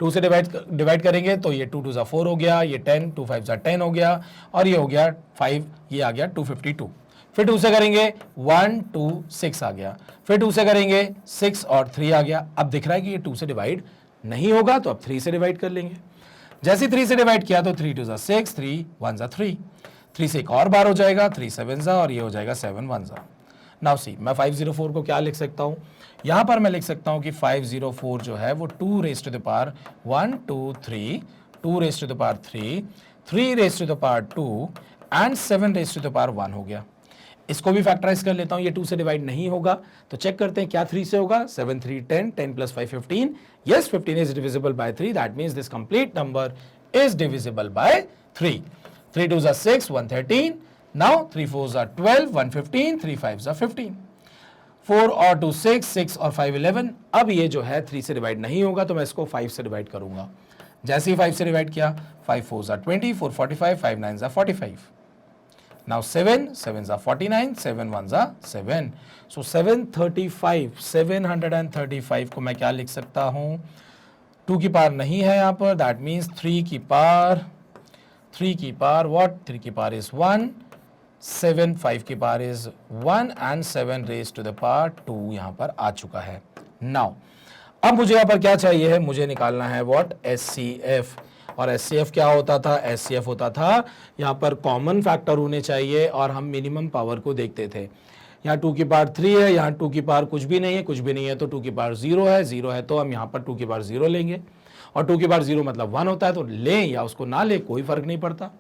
2 से डिवाइड करेंगे तो ये 2 2 4 हो गया, ये 10, 2 5 10 हो गया, और ये हो गया 5, ये आ गया 252। फिर 2 से करेंगे 1 2 6 आ गया, फिर 2 से करेंगे 6 और 3 आ गया। अब दिख रहा है कि ये 2 से डिवाइड नहीं होगा तो अब 3 से डिवाइड कर लेंगे। जैसे 3 से डिवाइड किया तो 3 2 6, 3 1 3, 3 से एक और बार हो जाएगा, 3 7 और ये हो जाएगा 7 1। नाउ सी, मैं 504 को क्या लिख सकता हूं? यहां पर मैं लिख सकता हूं कि 504 जो है वो 2 raise to the power 1 2 3, 2 raise to the power 3, 3 raise to the power 2 and 7 raise to the power 1 हो गया। इसको भी फैक्टराइज कर लेता हूं, ये 2 से डिवाइड नहीं होगा तो चेक करते हैं क्या 3 से होगा। 7 3 10, 10 plus 5 15, yes 15 is divisible by 3, that means this complete number is divisible by 3। 3 2 6, 113, now 3 4s are 12, 115, 3 5s are 15, 4 और 2 6, 6 और 5 11। अब ये जो है 3 से डिवाइड नहीं होगा तो मैं इसको 5 से डिवाइड करूंगा। जैसे ही 5 से डिवाइड किया, 5 4s are 20, 4 45, 5 9s are 45। Now 7 7s are 49, 7 1s are 7। So 735 को मैं क्या लिख सकता हूं? 2 की पावर नहीं है यहाँ पर, दैट मीन्स 3 की पावर what? 3 की पावर is 1, 7 5 की power is 1 and 7 raise to the power 2 यहाँ पर आ चुका है। नाउ अब मुझे यहाँ पर क्या चाहिए है? मुझे निकालना है व्हाट? एचसीएफ। और एचसीएफ क्या होता था? एचसीएफ होता था यहाँ पर कॉमन फैक्टर होने चाहिए और हम मिनिमम पावर को देखते थे। यहाँ 2 की पावर 3 है, यहाँ 2 की पावर कुछ भी नहीं है तो 2 की पावर 0 है तो हम यहाँ पर 2 की पावर 0 लेंगे, और 2 की पावर 0 मतलब 1 होता है तो लें या उसको ना लें कोई फर्क नहीं पड़ता।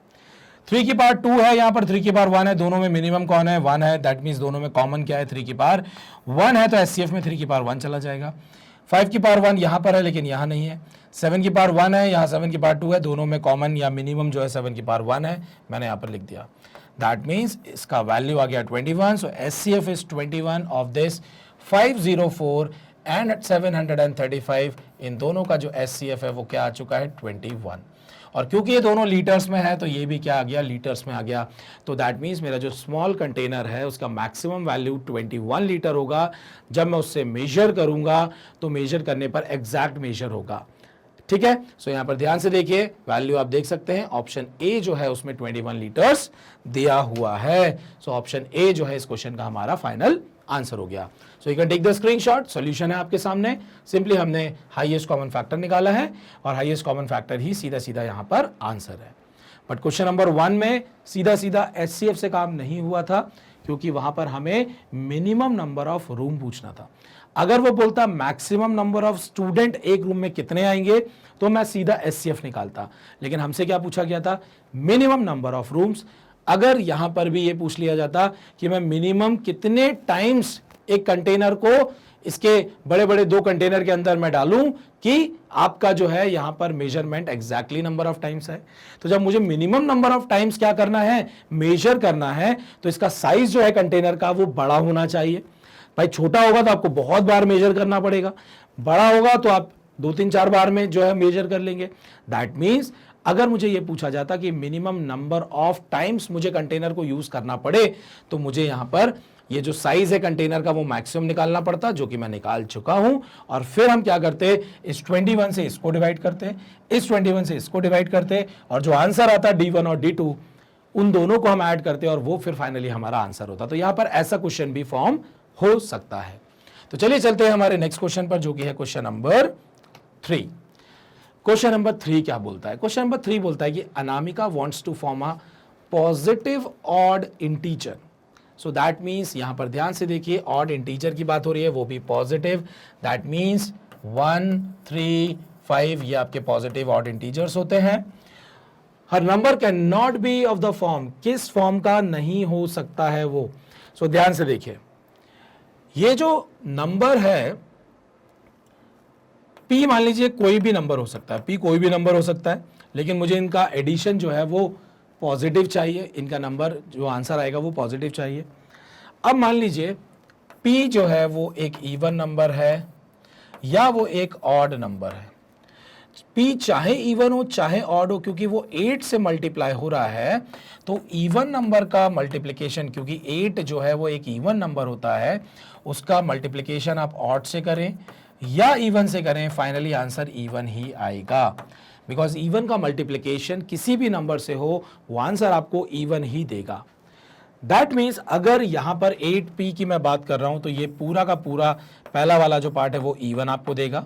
3 की पावर 2 है, यहाँ पर 3 की पावर 1 है, दोनों में मिनिमम कौन है? 1 है, दैट मीन्स दोनों में कॉमन क्या है? 3 की पावर 1 है तो एचसीएफ में 3 की पावर 1 चला जाएगा। 5 की पावर 1 यहाँ पर है लेकिन यहाँ नहीं है। 7 की पावर 1 है, यहाँ 7 की पावर 2 है, दोनों में कॉमन या मिनिमम जो है 7 की पावर 1 है, मैंने यहाँ पर लिख दिया। दैट मीन्स इसका वैल्यू आ गया 21। So HCF is 21 of this 504 and 735। इन दोनों का जो एचसीएफ है वो क्या आ चुका है? 21। और क्योंकि ये दोनों लीटर्स में है तो ये भी क्या आ गया? लीटर्स में आ गया। तो दैट मीन्स मेरा जो स्मॉल कंटेनर है उसका मैक्सिमम वैल्यू 21 लीटर होगा। जब मैं उससे मेजर करूंगा तो मेजर करने पर एग्जैक्ट मेजर होगा। ठीक है, सो यहाँ पर ध्यान से देखिए, वैल्यू आप देख सकते हैं ऑप्शन ए जो है उसमें 21 लीटर्स दिया हुआ है। सो ऑप्शन ए जो है इस क्वेश्चन का हमारा फाइनल आंसर हो गया। So you can take the screenshot, solution है आपके सामने। सिंपली हमने हाईएस्ट कॉमन फैक्टर निकाला है और हाईएस्ट कॉमन फैक्टर ही सीधा सीधा यहाँ पर आंसर है। बट क्वेश्चन नंबर 1 में सीधा सीधा एचसीएफ से काम नहीं हुआ था क्योंकि वहां पर हमें मिनिमम नंबर ऑफ रूम पूछना था। अगर वो बोलता मैक्सिमम नंबर ऑफ स्टूडेंट एक रूम में कितने आएंगे तो मैं सीधा एचसीएफ निकालता, लेकिन हमसे क्या पूछा गया था? Minimum number of rooms. अगर यहां पर भी ये पूछ लिया जाता कि मैं मिनिमम कितने टाइम्स एक कंटेनर को इसके बड़े बड़े 2 कंटेनर के अंदर मैं डालूं कि आपका जो है यहां पर measurement exactly number of times है, तो जब मुझे मिनिमम नंबर ऑफ टाइम्स क्या करना है? मेजर करना है, तो इसका साइज जो है कंटेनर का वो बड़ा होना चाहिए। भाई छोटा होगा तो आपको बहुत बार मेजर करना पड़ेगा, बड़ा होगा तो आप 2 3 4 बार में जो है मेजर कर लेंगे। दैट मीन्स अगर मुझे ये पूछा जाता कि मिनिमम नंबर ऑफ टाइम्स मुझे कंटेनर को यूज करना पड़े, तो मुझे यहां पर ये जो साइज है कंटेनर का वो मैक्सिमम निकालना पड़ता, जो कि मैं निकाल चुका हूं। और फिर हम क्या करते, इस 21 से इसको डिवाइड करते, इस 21 से इसको डिवाइड करते, और जो आंसर आता D1 और D2 उन दोनों को हम ऐड करते और वो फिर फाइनली हमारा आंसर होता। तो यहां पर ऐसा क्वेश्चन भी फॉर्म हो सकता है। तो चलिए चलते हैं हमारे नेक्स्ट क्वेश्चन पर, जो कि है क्वेश्चन नंबर 3। क्वेश्चन नंबर 3 क्या बोलता है? क्वेश्चन नंबर 3 बोलता है कि Anamika wants to form a positive odd integer. So that means, यहां पर ध्यान से देखिए, ऑड इंटीजर की बात हो रही है, वो भी पॉजिटिव। दैट मीन्स 1, 3, 5 ये आपके पॉजिटिव ऑड इंटीजर्स होते हैं। हर number can not be of the form, किस फॉर्म का नहीं हो सकता है वो? सो ध्यान से देखिए, ये जो नंबर है P, मान लीजिए कोई भी नंबर हो सकता है, P कोई भी नंबर हो सकता है, लेकिन मुझे इनका एडिशन जो है वो पॉजिटिव चाहिए, इनका नंबर जो आंसर आएगा वो पॉजिटिव चाहिए। अब मान लीजिए P जो है वो एक इवन नंबर है या वो एक ऑड नंबर है। P चाहे इवन हो चाहे ऑड हो, क्योंकि वो 8 से मल्टीप्लाई हो रहा है, तो इवन नंबर का मल्टीप्लिकेशन, क्योंकि 8 जो है वो एक इवन नंबर होता है, उसका मल्टीप्लिकेशन आप ऑड से करें या इवन से करें, फाइनली आंसर इवन ही आएगा। बिकॉज इवन का मल्टीप्लिकेशन किसी भी नंबर से हो, वो आंसर आपको इवन ही देगा। दैट मीन्स अगर यहां पर 8P की मैं बात कर रहा हूं, तो ये पूरा का पूरा पहला वाला जो पार्ट है वो इवन आपको देगा।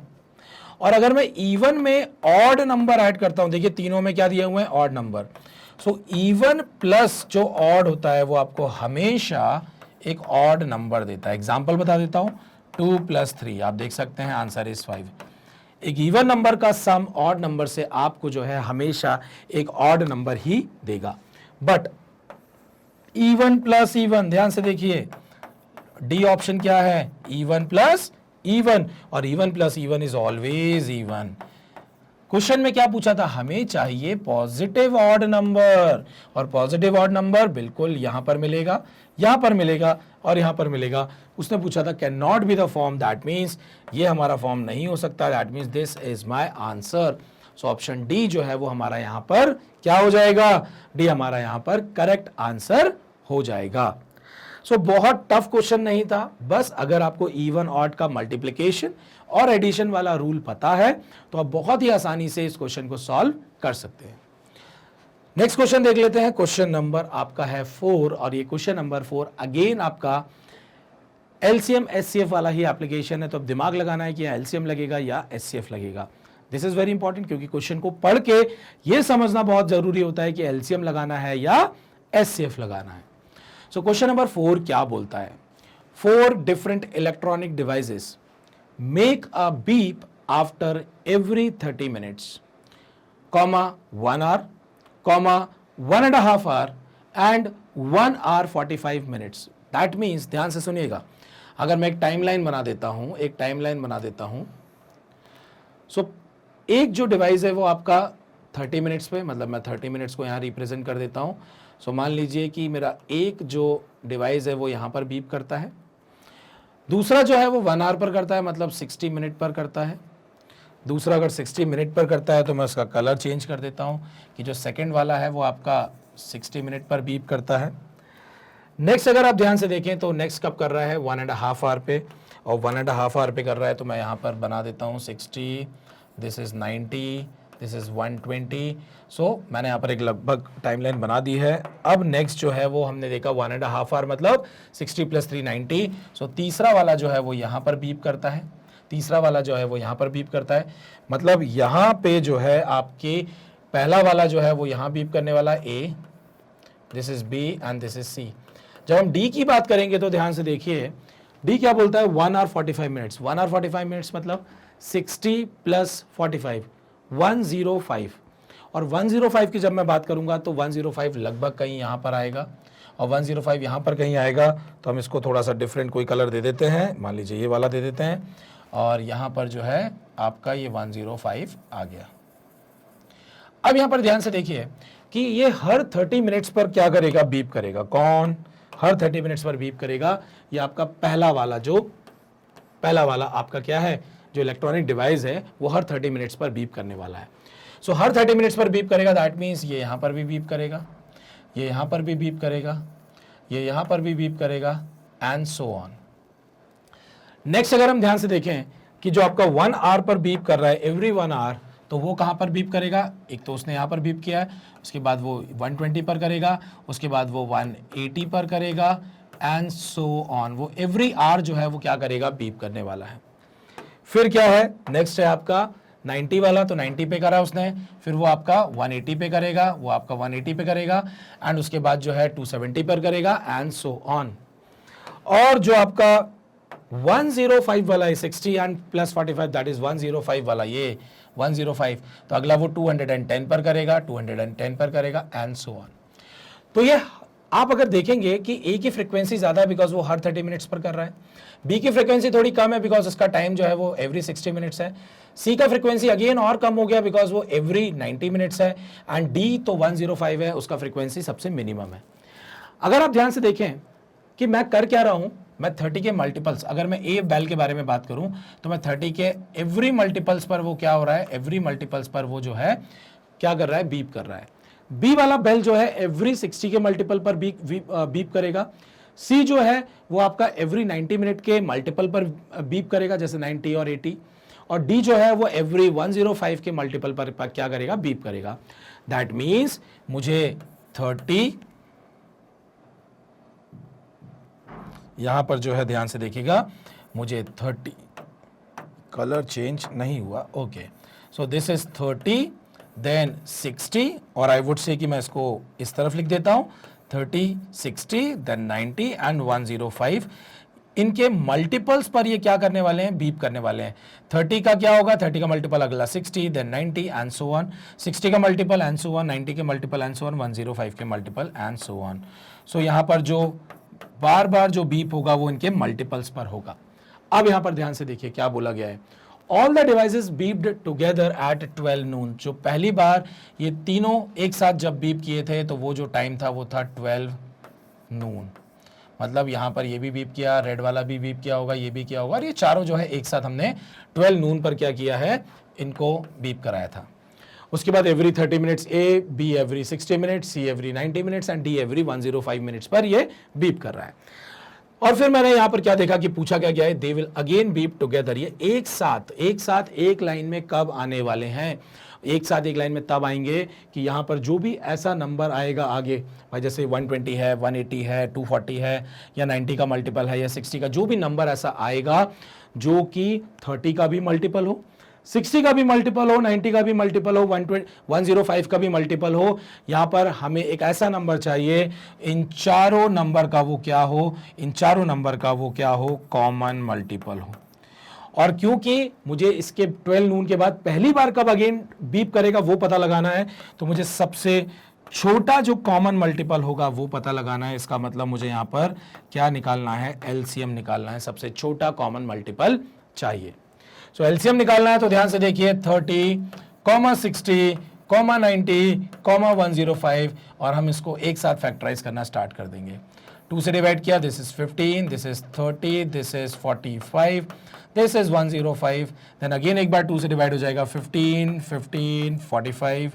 और अगर मैं इवन में ऑड नंबर ऐड करता हूं, देखिए तीनों में क्या दिए हुए हैं, odd number. So even plus जो ऑड होता है वो आपको हमेशा एक ऑड नंबर देता है। एग्जांपल बता देता हूं, 2 + 3, आप देख सकते हैं आंसर इज 5। एक इवन नंबर का सम ऑड नंबर से आपको जो है हमेशा एक ऑड नंबर ही देगा। बट इवन प्लस इवन, ध्यान से देखिए, डी ऑप्शन क्या है, इवन प्लस इवन, और even plus even is always even. Question में क्या पूछा था, हमें चाहिए पॉजिटिव ऑड नंबर, और पॉजिटिव ऑड नंबर बिल्कुल यहां पर मिलेगा, यहां पर मिलेगा और यहां पर मिलेगा। उसने पूछा था can not be the form, that means ये हमारा फॉर्म नहीं हो सकता, that means this is my answer. So option D जो है वो हमारा यहां पर क्या हो जाएगा, डी हमारा यहां पर करेक्ट आंसर हो जाएगा। सो बहुत टफ क्वेश्चन नहीं था, बस अगर आपको इवन ऑड का मल्टीप्लिकेशन और एडिशन वाला रूल पता है तो आप बहुत ही आसानी से इस क्वेश्चन को सॉल्व कर सकते हैं। नेक्स्ट क्वेश्चन देख लेते हैं। क्वेश्चन नंबर आपका है 4, और ये क्वेश्चन नंबर 4 अगेन आपका एलसीएम एचसीएफ वाला ही एप्लीकेशन है। तो अब दिमाग लगाना है कि एलसीएम लगेगा या एचसीएफ लगेगा। दिस इज वेरी इंपॉर्टेंट, क्योंकि क्वेश्चन को पढ़ के ये समझना बहुत जरूरी होता है कि एलसीएम लगाना है या एचसीएफ लगाना है। सो क्वेश्चन नंबर 4 क्या बोलता है, 4 different electronic devices make a beep after every 30 minutes, comma 1 hour, comma 1.5 hour and 1 hour 45 minutes. That means, ध्यान से सुनिएगा, अगर मैं एक टाइमलाइन बना देता हूं, सो एक जो डिवाइस है वो आपका 30 मिनट्स पे, मतलब मैं 30 मिनट्स को यहां रिप्रेजेंट कर देता हूं। सो मान लीजिए कि मेरा एक जो डिवाइस है वो यहां पर बीप करता है, दूसरा जो है वो 1 आवर पर करता है, मतलब 60 मिनट पर करता है। दूसरा अगर 60 मिनट पर करता है तो मैं उसका कलर चेंज कर देता हूं कि जो सेकंड वाला है वो आपका 60 मिनट पर बीप करता है। नेक्स्ट अगर आप ध्यान से देखें तो नेक्स्ट कब कर रहा है, 1.5 आवर पे, और 1.5 आवर पे कर रहा है तो मैं यहाँ पर बना देता हूँ 60, दिस इज 90, दिस इज 120। सो मैंने यहाँ पर एक लगभग टाइमलाइन बना दी है। अब नेक्स्ट जो है वो हमने देखा 1.5 आवर, मतलब 60 + 3 90। सो तीसरा वाला जो है वो यहाँ पर बीप करता है, तीसरा वाला जो है वो यहाँ पर बीप करता है, मतलब यहाँ पे जो है आपके पहला वाला जो है वो यहाँ बीप करने वाला A, this is B and this is C. जब हम डी की बात करेंगे तो ध्यान से देखिए, डी क्या बोलता है, 1 आवर 45 मिनट्स, 1 आवर 45 मिनट्स मतलब 60 + 45, 105। और 105 की जब मैं बात करूंगा तो 105 लगभग कहीं यहाँ पर आएगा और 105 यहाँ पर कहीं आएगा। तो हम इसको थोड़ा सा डिफरेंट कोई कलर दे देते हैं, मान लीजिए ये वाला दे देते हैं, और यहाँ पर जो है आपका ये 105 आ गया। अब यहाँ पर ध्यान से देखिए कि ये हर 30 मिनट्स पर क्या करेगा, बीप करेगा। कौन हर 30 मिनट्स पर बीप करेगा? ये आपका पहला वाला आपका क्या है, जो इलेक्ट्रॉनिक डिवाइस है वो हर 30 मिनट्स पर बीप करने वाला है। सो हर 30 मिनट्स पर बीप करेगा, दैट मीन्स ये यहाँ पर भी बीप करेगा, ये यहाँ पर भी बीप करेगा, ये यहाँ पर भी बीप करेगा एंड सो ऑन। नेक्स्ट अगर हम ध्यान से देखें कि जो आपका 1 आवर पर बीप कर रहा है एवरी 1 आवर, तो वो कहाँ पर बीप करेगा, एक तो उसने यहाँ पर बीप किया है, उसके बाद वो 120 पर करेगा, उसके बाद वो 180 पर करेगा एंड सो ऑन। वो एवरी आवर जो है वो क्या करेगा, बीप करने वाला है। फिर क्या है, नेक्स्ट है आपका 90 वाला, तो 90 पे करा उसने, फिर वो आपका 180 पे करेगा, वो आपका 180 पे करेगा एंड उसके बाद जो है 270 पर करेगा एंड सो ऑन। और जो आपका 105 वाला है 60 एंड प्लस 45, दैट इज 105 वाला, ये 105, तो अगला वो 210 पर करेगा, 210 पर करेगा एंड सो ऑन। तो ये आप अगर देखेंगे कि ए की फ्रीक्वेंसी ज्यादा है बिकॉज वो हर 30 मिनट्स पर कर रहा है, बी की फ्रीक्वेंसी थोड़ी कम है बिकॉज उसका टाइम जो है वो एवरी 60 मिनट्स है, सी का फ्रीक्वेंसी अगेन और कम हो गया बिकॉज वो एवरी 90 मिनट्स है एंड डी तो 105 है, उसका फ्रीक्वेंसी सबसे मिनिमम है। अगर आप ध्यान से देखें कि मैं कर क्या रहा हूं, मैं 30 के मल्टीपल्स, अगर मैं ए बेल के बारे में बात करूं तो मैं 30 के एवरी मल्टीपल्स पर वो क्या हो रहा है, एवरी मल्टीपल्स पर वो जो है क्या कर रहा है, बीप कर रहा है। बी वाला बेल जो है एवरी 60 के मल्टीपल पर बीप करेगा। सी जो है वो आपका एवरी 90 मिनट के मल्टीपल पर बीप करेगा, जैसे 90 और 80। और डी जो है वो एवरी 105 के मल्टीपल पर क्या करेगा, बीप करेगा। दैट मीन्स मुझे 30, यहां पर जो है ध्यान से देखिएगा, मुझे 30, कलर चेंज नहीं हुआ, okay, so this is 30 then 60, और आई वुड से कि मैं इसको इस तरफ लिख देता हूं, 30, 60 देन 90 एंड 105। इनके मल्टीपल्स पर ये क्या करने वाले हैं, बीप करने वाले हैं। 30 का क्या होगा, 30 का मल्टीपल अगला 60 देन 90 एंड सो ऑन, 60 का मल्टीपल एंड सो ऑन, 90 के मल्टीपल एंड सो ऑन, 105 के मल्टीपल एंड सो ऑन। सो यहां पर जो बार बार जो बीप होगा वो इनके मल्टीपल्स पर होगा। अब यहां पर ध्यान से देखिए क्या बोला गया है, all the devices beeped together at 12 noon. जो पहली बार ये तीनों एक साथ जब बीप किए थे तो वो जो टाइम था वो था 12 नून। मतलब यहां पर ये भी बीप किया, रेड वाला भी बीप किया होगा, ये भी किया होगा, और ये चारों जो है एक साथ हमने 12 नून पर क्या किया है, इनको बीप कराया था। उसके बाद every 30 minutes A, be every 60 minutes, see every 90 minutes and D every 105 minutes पर ये बीप कर रहा है। और फिर मैंने यहां पर क्या देखा कि पूछा क्या गया है, they will again beep together. ये एक साथ एक लाइन में कब आने वाले हैं, एक साथ एक लाइन में तब आएंगे कि यहां पर जो भी ऐसा नंबर आएगा आगे, भाई जैसे 120 है, 180 है, 240 है, या 90 का मल्टीपल है, या 60 का, जो भी नंबर ऐसा आएगा जो कि 30 का भी मल्टीपल हो, 60 का भी मल्टीपल हो, 90 का भी मल्टीपल हो, 105 का भी मल्टीपल हो, यहां पर हमें एक ऐसा नंबर चाहिए इन चारों नंबर का वो क्या हो, इन चारों नंबर का वो क्या हो, कॉमन मल्टीपल हो। और क्योंकि मुझे इसके 12 नून के बाद पहली बार कब अगेन बीप करेगा वो पता लगाना है, तो मुझे सबसे छोटा जो कॉमन मल्टीपल होगा वो पता लगाना है। इसका मतलब मुझे यहां पर क्या निकालना है, एलसीएम निकालना है, सबसे छोटा कॉमन मल्टीपल चाहिए। सो एलसीएम निकालना है तो ध्यान से देखिए, 30, 60, 90, 105, और हम इसको एक साथ फैक्टराइज करना स्टार्ट कर देंगे। 2 से डिवाइड किया, this is 15, this is 30, this is 45, this is 105, then again एक बार 2 से डिवाइड हो जाएगा, 15, 15, 45,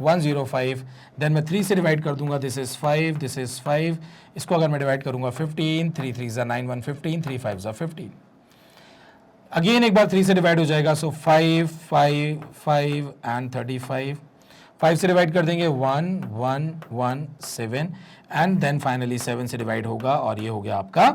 105, देन मैं 3 से डिवाइड कर दूंगा, दिस इज 5, दिस इज 5, इसको अगर मैं डिवाइड करूंगा 15, 3 3 9, 115, 3 5 15, अगेन एक बार 3 से डिवाइड हो जाएगा, सो 5, 5, 5 एंड 35, 5 से डिवाइड कर देंगे 1, 1, 1, 7 एंड देन फाइनली 7 से डिवाइड होगा, और ये हो गया आपका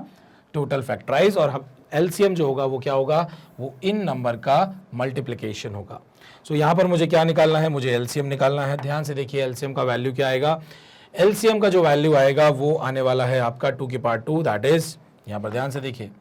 टोटल फैक्टराइज। और एलसीएम जो होगा वो क्या होगा, वो इन नंबर का मल्टीप्लिकेशन होगा। सो यहां पर मुझे क्या निकालना है, मुझे एलसीएम निकालना है। ध्यान से देखिए एलसीएम का वैल्यू क्या आएगा, एलसीएम का जो वैल्यू आएगा वो आने वाला है आपका 2 की पावर 2, दैट इज, यहां पर ध्यान से देखिए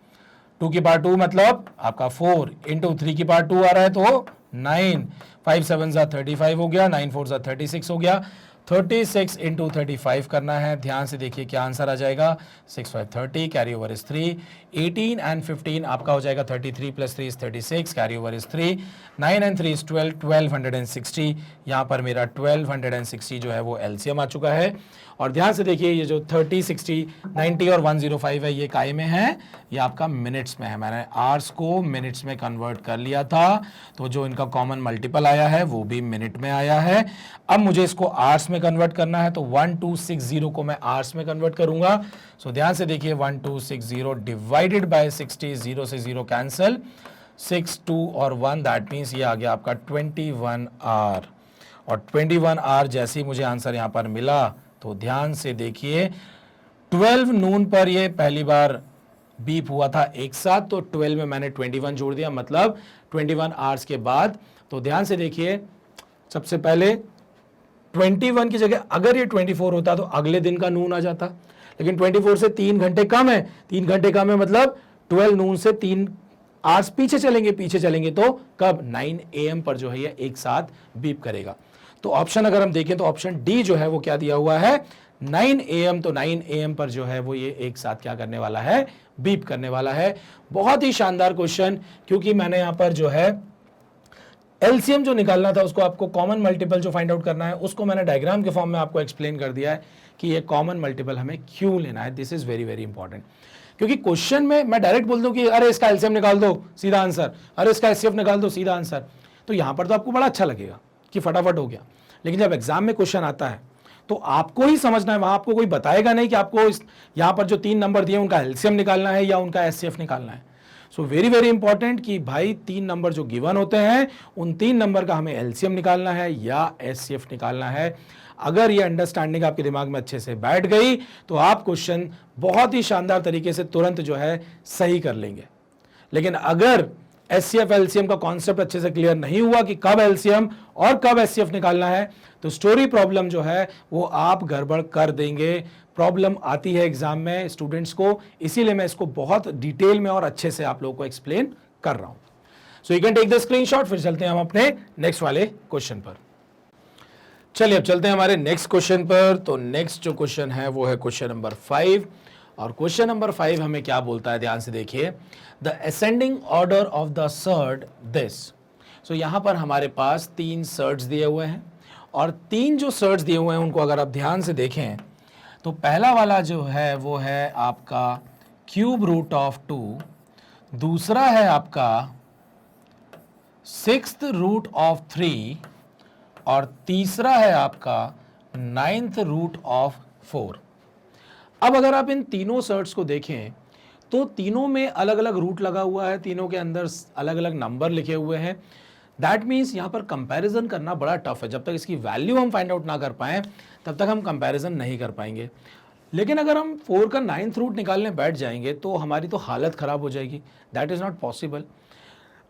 2 की पावर 2 मतलब आपका 4 इंटू 3 की पावर 2 आ रहा है तो 9, 5 7 35 हो गया, 9 4 36 हो गया, 36 इंटू 35 करना है। ध्यान से देखिए क्या आंसर आ जाएगा, 6 5 30, कैरी ओवर इज 3, 18 एंड 15 आपका हो जाएगा 33 plus 3 is 36, carry over is 3, 9 and 3 is 12, 1260। यहाँ पर मेरा 1260 जो है वो एलसीएम आ चुका है। और ध्यान से देखिए ये जो 30, 60, 90 और 105 है ये काय में है, ये आपका मिनट्स में है। मैंने आवर्स को मिनट्स में कन्वर्ट कर लिया था, तो जो इनका कॉमन मल्टीपल आया है वो भी मिनट में आया है। अब मुझे इसको आवर्स में कन्वर्ट करना है, तो 1260 को मैं आवर्स में कन्वर्ट करूंगा। सो ध्यान से देखिए 1260 डिवाइडेड बाय 60, 0 से 0 कैंसिल, 6 2 और 1 दैट मीन्स ये आ गया आपका 21 आवर। और 21 आवर जैसे ही मुझे आंसर यहाँ पर मिला, तो ध्यान से देखिए 12 नून पर ये पहली बार बीप हुआ था एक साथ, तो 12 में मैंने 21 जोड़ दिया, मतलब 21 आवर्स के बाद। तो ध्यान से देखिए सबसे पहले 21 की जगह अगर ये 24 होता तो अगले दिन का नून आ जाता, लेकिन 24 से 3 घंटे कम है, 3 घंटे कम है मतलब 12 नून से 3 आवर्स पीछे चलेंगे तो कब 9 AM पर जो है ये एक साथ बीप करेगा। तो ऑप्शन अगर हम देखें तो ऑप्शन डी जो है वो क्या दिया हुआ है, 9 AM। तो 9 AM पर जो है वो ये एक साथ क्या करने वाला है, बीप करने वाला है। बहुत ही शानदार क्वेश्चन, क्योंकि मैंने यहां पर जो है एलसीएम जो निकालना था उसको, आपको कॉमन मल्टीपल जो फाइंड आउट करना है उसको मैंने डायग्राम के फॉर्म में आपको एक्सप्लेन कर दिया है कि ये कॉमन मल्टीपल हमें क्यों लेना है। This is very very important, क्योंकि क्वेश्चन में मैं डायरेक्ट बोल दूं कि अरे इसका एलसीएम निकाल दो सीधा आंसर, अरे इसका एचसीएफ निकाल दो सीधा आंसर, तो यहां पर तो आपको बड़ा अच्छा लगेगा कि फटाफट हो गया। लेकिन जब एग्जाम में क्वेश्चन आता है तो आपको ही समझना है, वहां आपको कोई बताएगा नहीं कि आपको यहां पर जो 3 नंबर दिए उनका एलसीएम निकालना है या उनका एचसीएफ निकालना है। सो वेरी वेरी इंपॉर्टेंट कि भाई 3 नंबर जो गिवन होते हैं उन 3 नंबर का हमें एलसीएम निकालना है या एचसीएफ निकालना है। अगर ये अंडरस्टैंडिंग आपके दिमाग में अच्छे से बैठ गई तो आप क्वेश्चन बहुत ही शानदार तरीके से तुरंत जो है सही कर लेंगे। लेकिन अगर एचसीएफ एलसीएम का कॉन्सेप्ट अच्छे से क्लियर नहीं हुआ कि कब एलसीएम और कब एचसीएफ निकालना है, तो स्टोरी प्रॉब्लम जो है वो आप गड़बड़ कर देंगे। प्रॉब्लम आती है एग्जाम में स्टूडेंट्स को, इसीलिए मैं इसको बहुत डिटेल में और अच्छे से आप लोगों को एक्सप्लेन कर रहा हूं। So you can take the screenshot. फिर चलते हैं हम अपने नेक्स्ट वाले क्वेश्चन पर। चलिए अब चलते हैं हमारे नेक्स्ट क्वेश्चन पर। तो नेक्स्ट जो क्वेश्चन है वो है क्वेश्चन नंबर 5, और क्वेश्चन नंबर 5 हमें क्या बोलता है, ध्यान से देखिए। The ascending order of the third this. सो यहां पर हमारे पास 3 सर्ड्स दिए हुए हैं, और 3 जो सर्ड्स दिए हुए हैं उनको अगर आप ध्यान से देखें तो पहला वाला जो है वो है आपका क्यूब रूट ऑफ 2, दूसरा है आपका 6th रूट ऑफ 3, और तीसरा है आपका 9th रूट ऑफ 4। अब अगर आप इन तीनों सर्ट्स को देखें तो तीनों में अलग अलग रूट लगा हुआ है, तीनों के अंदर अलग अलग नंबर लिखे हुए हैं। दैट मीन्स यहाँ पर कंपैरिजन करना बड़ा टफ है। जब तक इसकी वैल्यू हम फाइंड आउट ना कर पाएं तब तक हम कंपैरिजन नहीं कर पाएंगे। लेकिन अगर हम 4 का 9th रूट निकालने बैठ जाएंगे तो हमारी तो हालत खराब हो जाएगी। That is not possible.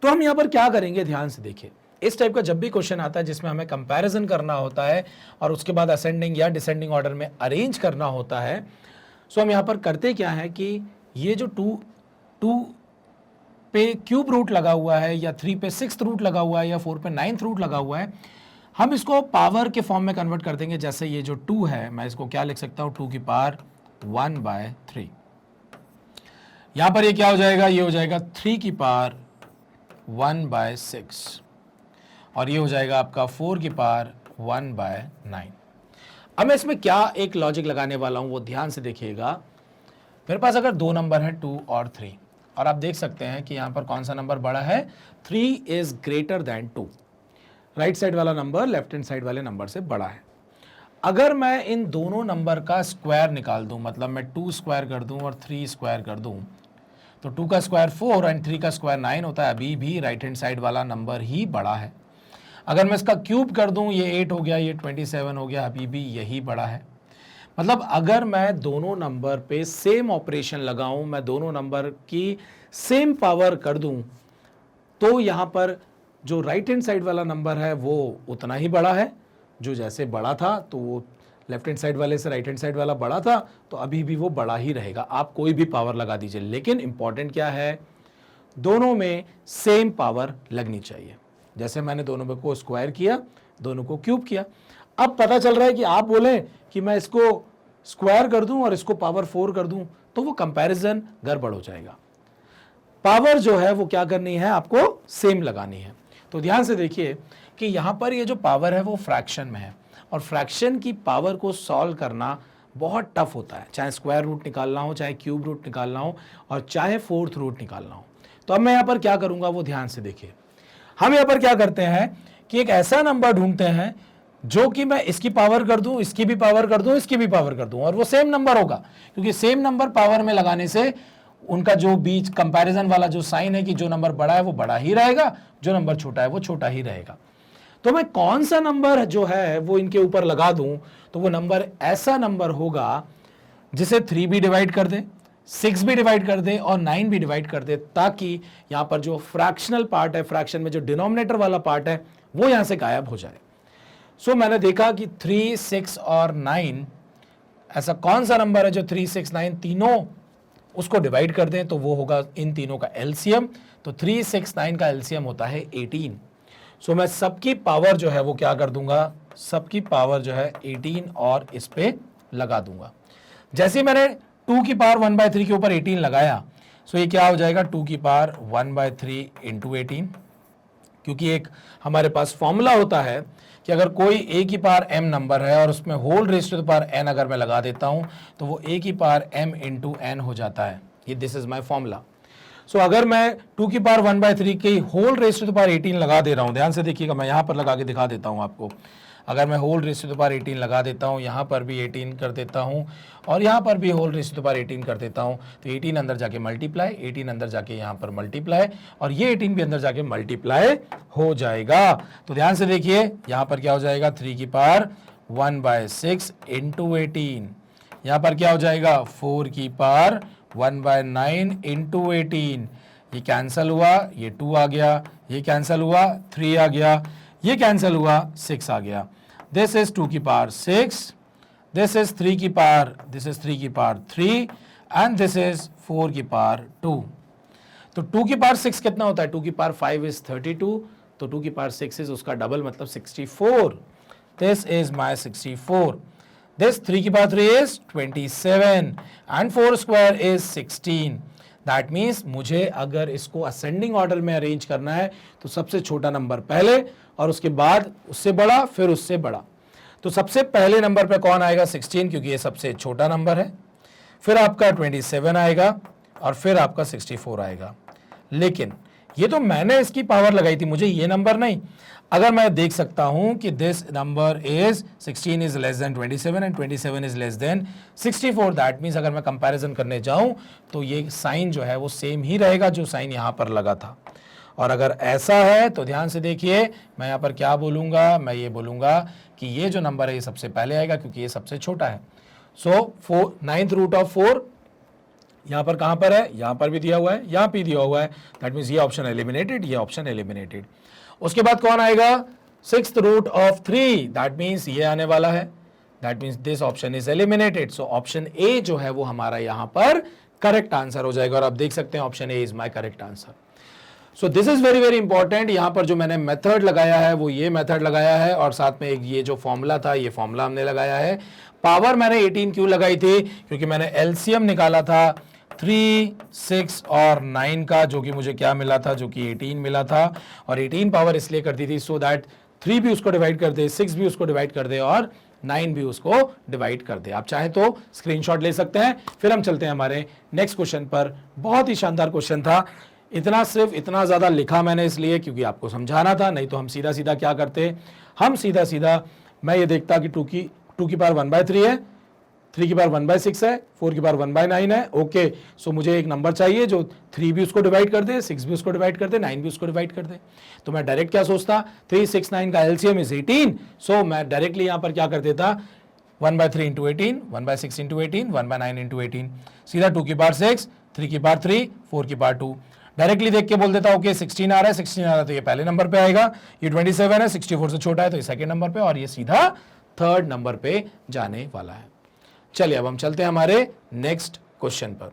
तो हम यहाँ पर क्या करेंगे, ध्यान से देखिए। इस टाइप का जब भी क्वेश्चन आता है जिसमें हमें कंपैरिजन करना होता है और उसके बाद असेंडिंग या डिसेंडिंग ऑर्डर में अरेंज करना होता है, सो हम यहाँ पर करते क्या है कि ये जो 2 पे क्यूब रूट लगा हुआ है, या 3 पे 6th रूट लगा हुआ है, या 4 पे 9th रूट लगा हुआ है, हम इसको पावर के फॉर्म में कन्वर्ट कर देंगे। जैसे ये जो 2 है मैं इसको क्या लिख सकता हूँ, 2 की पावर 1/3। यहां पर ये क्या हो जाएगा, ये हो जाएगा 3 की पावर 1/6, और ये हो जाएगा आपका 4 की पावर 1/9। अब मैं इसमें क्या एक लॉजिक लगाने वाला हूं वो ध्यान से देखिएगा। मेरे पास अगर 2 नंबर है 2 और 3, और आप देख सकते हैं कि यहां पर कौन सा नंबर बड़ा है, 3 is greater then 2। Right side वाला नंबर लेफ्ट हैंड साइड वाले नंबर से बड़ा है। अगर मैं इन दोनों नंबर का स्क्वायर निकाल दूं, मतलब मैं 2 स्क्वायर कर दूं और 3 स्क्वायर कर दूं, तो 2 का स्क्वायर 4 एंड 3 का स्क्वायर 9 होता है। अभी भी राइट हैंड साइड वाला नंबर ही बड़ा है। अगर मैं इसका क्यूब कर दूं, ये 8 हो गया, ये 27 हो गया, अभी भी यही बड़ा है। मतलब अगर मैं दोनों नंबर पे सेम ऑपरेशन लगाऊं, मैं दोनों नंबर की सेम पावर कर दूं, तो यहां पर जो राइट हैंड साइड वाला नंबर है वो उतना ही बड़ा है। जो जैसे बड़ा था तो वो लेफ्ट हैंड साइड वाले से राइट हैंड साइड वाला बड़ा था, तो अभी भी वो बड़ा ही रहेगा। आप कोई भी पावर लगा दीजिए, लेकिन इंपॉर्टेंट क्या है, दोनों में सेम पावर लगनी चाहिए। जैसे मैंने दोनों को स्क्वायर किया, दोनों को क्यूब किया। अब पता चल रहा है कि आप बोलें कि मैं इसको स्क्वायर कर दूं और इसको पावर 4 कर दूं, तो वो कंपैरिजन गड़बड़ हो जाएगा। पावर जो है वो क्या करनी है, आपको सेम लगानी है। तो ध्यान से देखिए कि यहां पर ये जो पावर है वो फ्रैक्शन में है, और फ्रैक्शन की पावर को सॉल्व करना बहुत टफ होता है, चाहे स्क्वायर रूट निकालना हो, चाहे क्यूब रूट निकालना हो, और चाहे फोर्थ रूट निकालना हो। तो अब मैं यहां पर क्या करूंगा वो ध्यान से देखिए। हम यहां पर क्या करते हैं कि एक ऐसा नंबर ढूंढते हैं जो कि मैं इसकी पावर कर दूं, इसकी भी पावर कर दूं, इसकी भी पावर कर दूं, और वो सेम नंबर होगा, क्योंकि सेम नंबर पावर में लगाने से उनका जो बीच कंपैरिजन वाला जो साइन है कि जो नंबर बड़ा है वो बड़ा ही रहेगा, जो नंबर छोटा है वो छोटा ही रहेगा। तो मैं कौन सा नंबर जो है वो इनके ऊपर लगा दूं, तो वो नंबर ऐसा नंबर होगा जिसे 3 भी डिवाइड कर दे, 6 भी डिवाइड कर दे और 9 भी डिवाइड कर दे, ताकि यहां पर जो फ्रैक्शनल पार्ट है, फ्रैक्शन में जो डिनोमिनेटर वाला पार्ट है, वो यहां से गायब हो जाए। सो मैंने देखा कि 3, 6 और 9 ऐसा कौन सा नंबर है जो 3, 6, 9 तीनों उसको डिवाइड कर दें, तो वो होगा इन तीनों का एलसीएम। तो 3, 6, 9 का एलसीएम होता है 18। सो मैं सबकी पावर जो है वो क्या कर दूंगा, सबकी पावर जो है 18 और इस पे लगा दूंगा। जैसे मैंने 2 की पावर 1/3 के ऊपर 18 लगाया, सो ये क्या हो जाएगा 2 की पावर 1/3 इंटू 18, क्योंकि एक हमारे पास फॉर्मूला होता है कि अगर कोई a की पावर m नंबर है और उसमें whole raise to the power n अगर मैं लगा देता हूं, तो वो a की पावर m इंटू n हो जाता है। ये this is my formula. So अगर मैं 2 की पावर 1/3 की whole raise to the power 18 लगा दे रहा हूं, ध्यान से देखिएगा, मैं यहां पर लगा के दिखा देता हूं आपको। अगर मैं whole raise to the power 18 लगा देता हूं, यहां पर भी 18 कर देता हूं और यहां पर भी whole raise to the power 18 कर देता हूं, तो 18 अंदर जाके मल्टीप्लाई, 18 अंदर जाके यहां पर मल्टीप्लाई, और ये 18 भी अंदर जाके मल्टीप्लाई हो जाएगा। तो ध्यान से देखिए, यहां पर क्या हो जाएगा 3 की पावर 1/6 इंटू 18, यहां पर क्या हो जाएगा 4 की पावर 1/9 इंटू 18, ये कैंसल हुआ, ये 2 आ गया, ये कैंसल हुआ, 3 आ गया, ये कैंसल हुआ, 6 आ गया। दिस इज 2 की पावर 6, दिस इज 3 की पावर, दिस इज 3 की पावर 3 एंड दिस इज 4 की पावर 2। तो 2 की पावर 6 कितना होता है, 2 की पावर 5 इज 32, तो 2 की पावर 6 इज उसका डबल मतलब 64। This is my 64। This 3 की power 3 is 27 and 4 square is 16. That means मुझे अगर इसको असेंडिंग ऑर्डर में अरेंज करना है, तो सबसे छोटा नंबर पहले और उसके बाद उससे बड़ा, फिर उससे बड़ा। तो सबसे पहले नंबर पे कौन आएगा 16, क्योंकि ये सबसे छोटा नंबर है, फिर आपका 27 आएगा और फिर आपका 64 आएगा। लेकिन ये तो मैंने इसकी पावर लगाई थी, मुझे ये नंबर नहीं। अगर मैं देख सकता हूं कि this number is 16 is less than 27 and 27 is less than 64, that means अगर मैं कंपैरिजन करने जाऊं तो ये साइन जो है वो सेम ही रहेगा जो साइन यहां पर लगा था। और अगर ऐसा है तो ध्यान से देखिए, मैं यहां पर क्या बोलूंगा, मैं ये बोलूंगा कि ये जो नंबर है ये सबसे पहले आएगा, क्योंकि ये सबसे छोटा है। सो 9th रूट ऑफ 4 यहां पर कहां पर है, यहां पर भी दिया हुआ है, यहां भी दिया हुआ है, दैट मीन्स ये ऑप्शन एलिमिनेटेड, ये ऑप्शन एलिमिनेटेड। उसके बाद कौन आएगा 6th root of 3, that means ये आने वाला है, that means this option is eliminated. So option A जो है वो हमारा यहां पर करेक्ट आंसर हो जाएगा, और आप देख सकते हैं option A is my correct answer. So this is very very important. यहां पर जो मैंने मेथड लगाया है वो ये मेथड लगाया है, और साथ में एक ये जो फॉर्मूला था ये फॉर्मूला हमने लगाया है। पावर मैंने 18 क्यों लगाई थी, क्योंकि मैंने एलसीएम निकाला था 3, 6 और 9 का, जो कि मुझे क्या मिला था, जो कि 18 मिला था, और 18 पावर इसलिए कर दी थी सो दैट 3 भी उसको डिवाइड कर दे, 6 भी उसको डिवाइड कर दे और 9 भी उसको डिवाइड कर दे। आप चाहें तो स्क्रीनशॉट ले सकते हैं। फिर हम चलते हैं हमारे नेक्स्ट क्वेश्चन पर। बहुत ही शानदार क्वेश्चन था। इतना सिर्फ इतना ज़्यादा लिखा मैंने इसलिए क्योंकि आपको समझाना था, नहीं तो हम सीधा सीधा क्या करते, हम सीधा सीधा मैं ये देखता कि 2 की पावर 1/3 है, 3 की पावर 1/6 है, 4 की पावर 1/9 है। ओके, सो मुझे एक नंबर चाहिए जो 3 भी उसको डिवाइड कर दे, 6 भी उसको डिवाइड कर दे, 9 भी उसको डिवाइड कर दे। तो मैं डायरेक्ट क्या सोचता, 3, 6, 9 का एलसीएम इज 18। सो मैं डायरेक्टली यहां पर क्या कर देता, 1/3 इंटू 18, 1/6 इंटू 18, 1/9 इंटू 18, सीधा 2 की पावर 6, 3 की पावर 3, 4 की पावर 2। डायरेक्टली देख के बोल देता ओके 16 आ रहा है, 16 आ रहा है तो ये पहले नंबर पे आएगा, ये 27 है, 64 से छोटा है तो ये सेकंड नंबर पे, और ये सीधा थर्ड नंबर पे जाने वाला है। चलिए अब हम चलते हैं हमारे नेक्स्ट क्वेश्चन पर।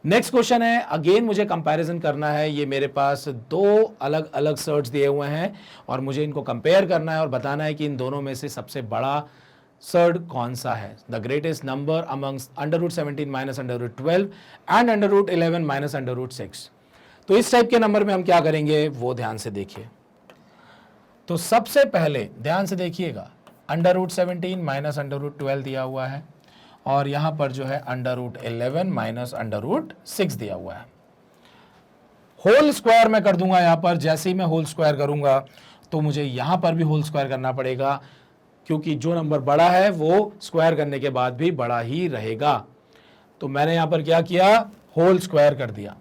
नेक्स्ट क्वेश्चन है, अगेन मुझे कंपैरिजन करना है। ये मेरे पास दो अलग अलग सर्ट्स दिए हुए हैं और मुझे इनको कंपेयर करना है और बताना है कि इन दोनों में से सबसे बड़ा सर्ड कौन सा है। The greatest number amongst √17 minus √12 and √11 minus √6। तो इस टाइप के नंबर में हम क्या करेंगे वो ध्यान से देखिए। तो सबसे पहले ध्यान से देखिएगा, √17 माइनस √12 दिया हुआ है और यहां पर जो है √11 माइनस √6 दिया हुआ है। होल स्क्वायर में कर दूंगा। यहां पर जैसे ही मैं होल स्क्वायर करूंगा तो मुझे यहां पर भी होल स्क्वायर करना पड़ेगा, क्योंकि जो नंबर बड़ा है वो स्क्वायर करने के बाद भी बड़ा ही रहेगा। तो मैंने यहां पर क्या किया, होल स्क्वायर कर दिया।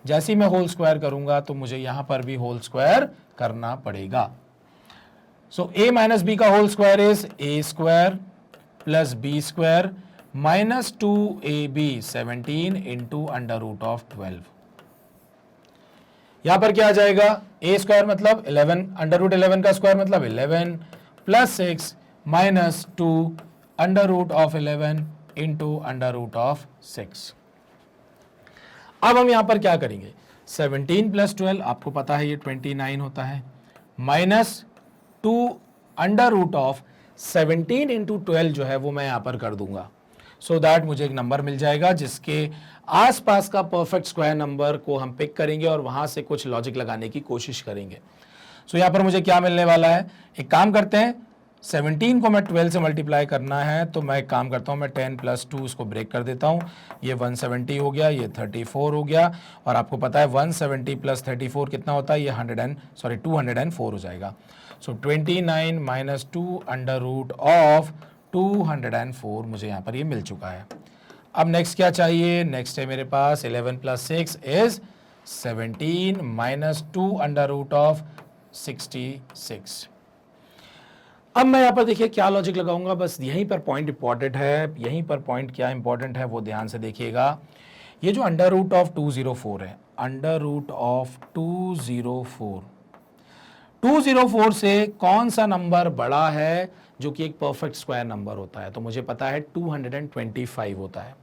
जैसे ही मैं होल स्क्वायर करूंगा तो मुझे यहां पर भी होल स्क्वायर करना पड़ेगा। सो a माइनस बी का whole square is a square plus b square minus 2ab 17 into √12। यहां पर क्या आ जाएगा, a स्क्वायर मतलब 11, √11 का स्क्वायर मतलब 11 प्लस 6 माइनस 2 √11 इंटू √6। अब हम यहां पर क्या करेंगे, 17 प्लस 12 आपको पता है ये 29 होता है, माइनस 2 √17 इंटू 12 जो है वो मैं यहां पर कर दूंगा। सो दैट मुझे एक नंबर मिल जाएगा जिसके आसपास का परफेक्ट स्क्वायर नंबर को हम पिक करेंगे और वहां से कुछ लॉजिक लगाने की कोशिश करेंगे। सो यहां पर मुझे क्या मिलने वाला है, एक काम करते हैं, 17 को मैं 12 से मल्टीप्लाई करना है तो मैं एक काम करता हूं, मैं 10 प्लस 2 इसको ब्रेक कर देता हूं। ये 170 हो गया, ये 34 हो गया और आपको पता है 170 प्लस 34 कितना होता है, ये 204 हो जाएगा। सो 29 माइनस 2 √204 मुझे यहाँ पर ये मिल चुका है। अब नेक्स्ट क्या चाहिए, नेक्स्ट है मेरे पास 11 प्लस 6 इज 17 माइनस 2 √66। अब मैं यहाँ पर देखिए क्या लॉजिक लगाऊंगा, बस यहीं पर पॉइंट इंपॉर्टेंट है। यहीं पर पॉइंट क्या इंपॉर्टेंट है वो ध्यान से देखिएगा। ये जो √204 है, √204 से कौन सा नंबर बड़ा है जो कि एक परफेक्ट स्क्वायर नंबर होता है, तो मुझे पता है 225 होता है।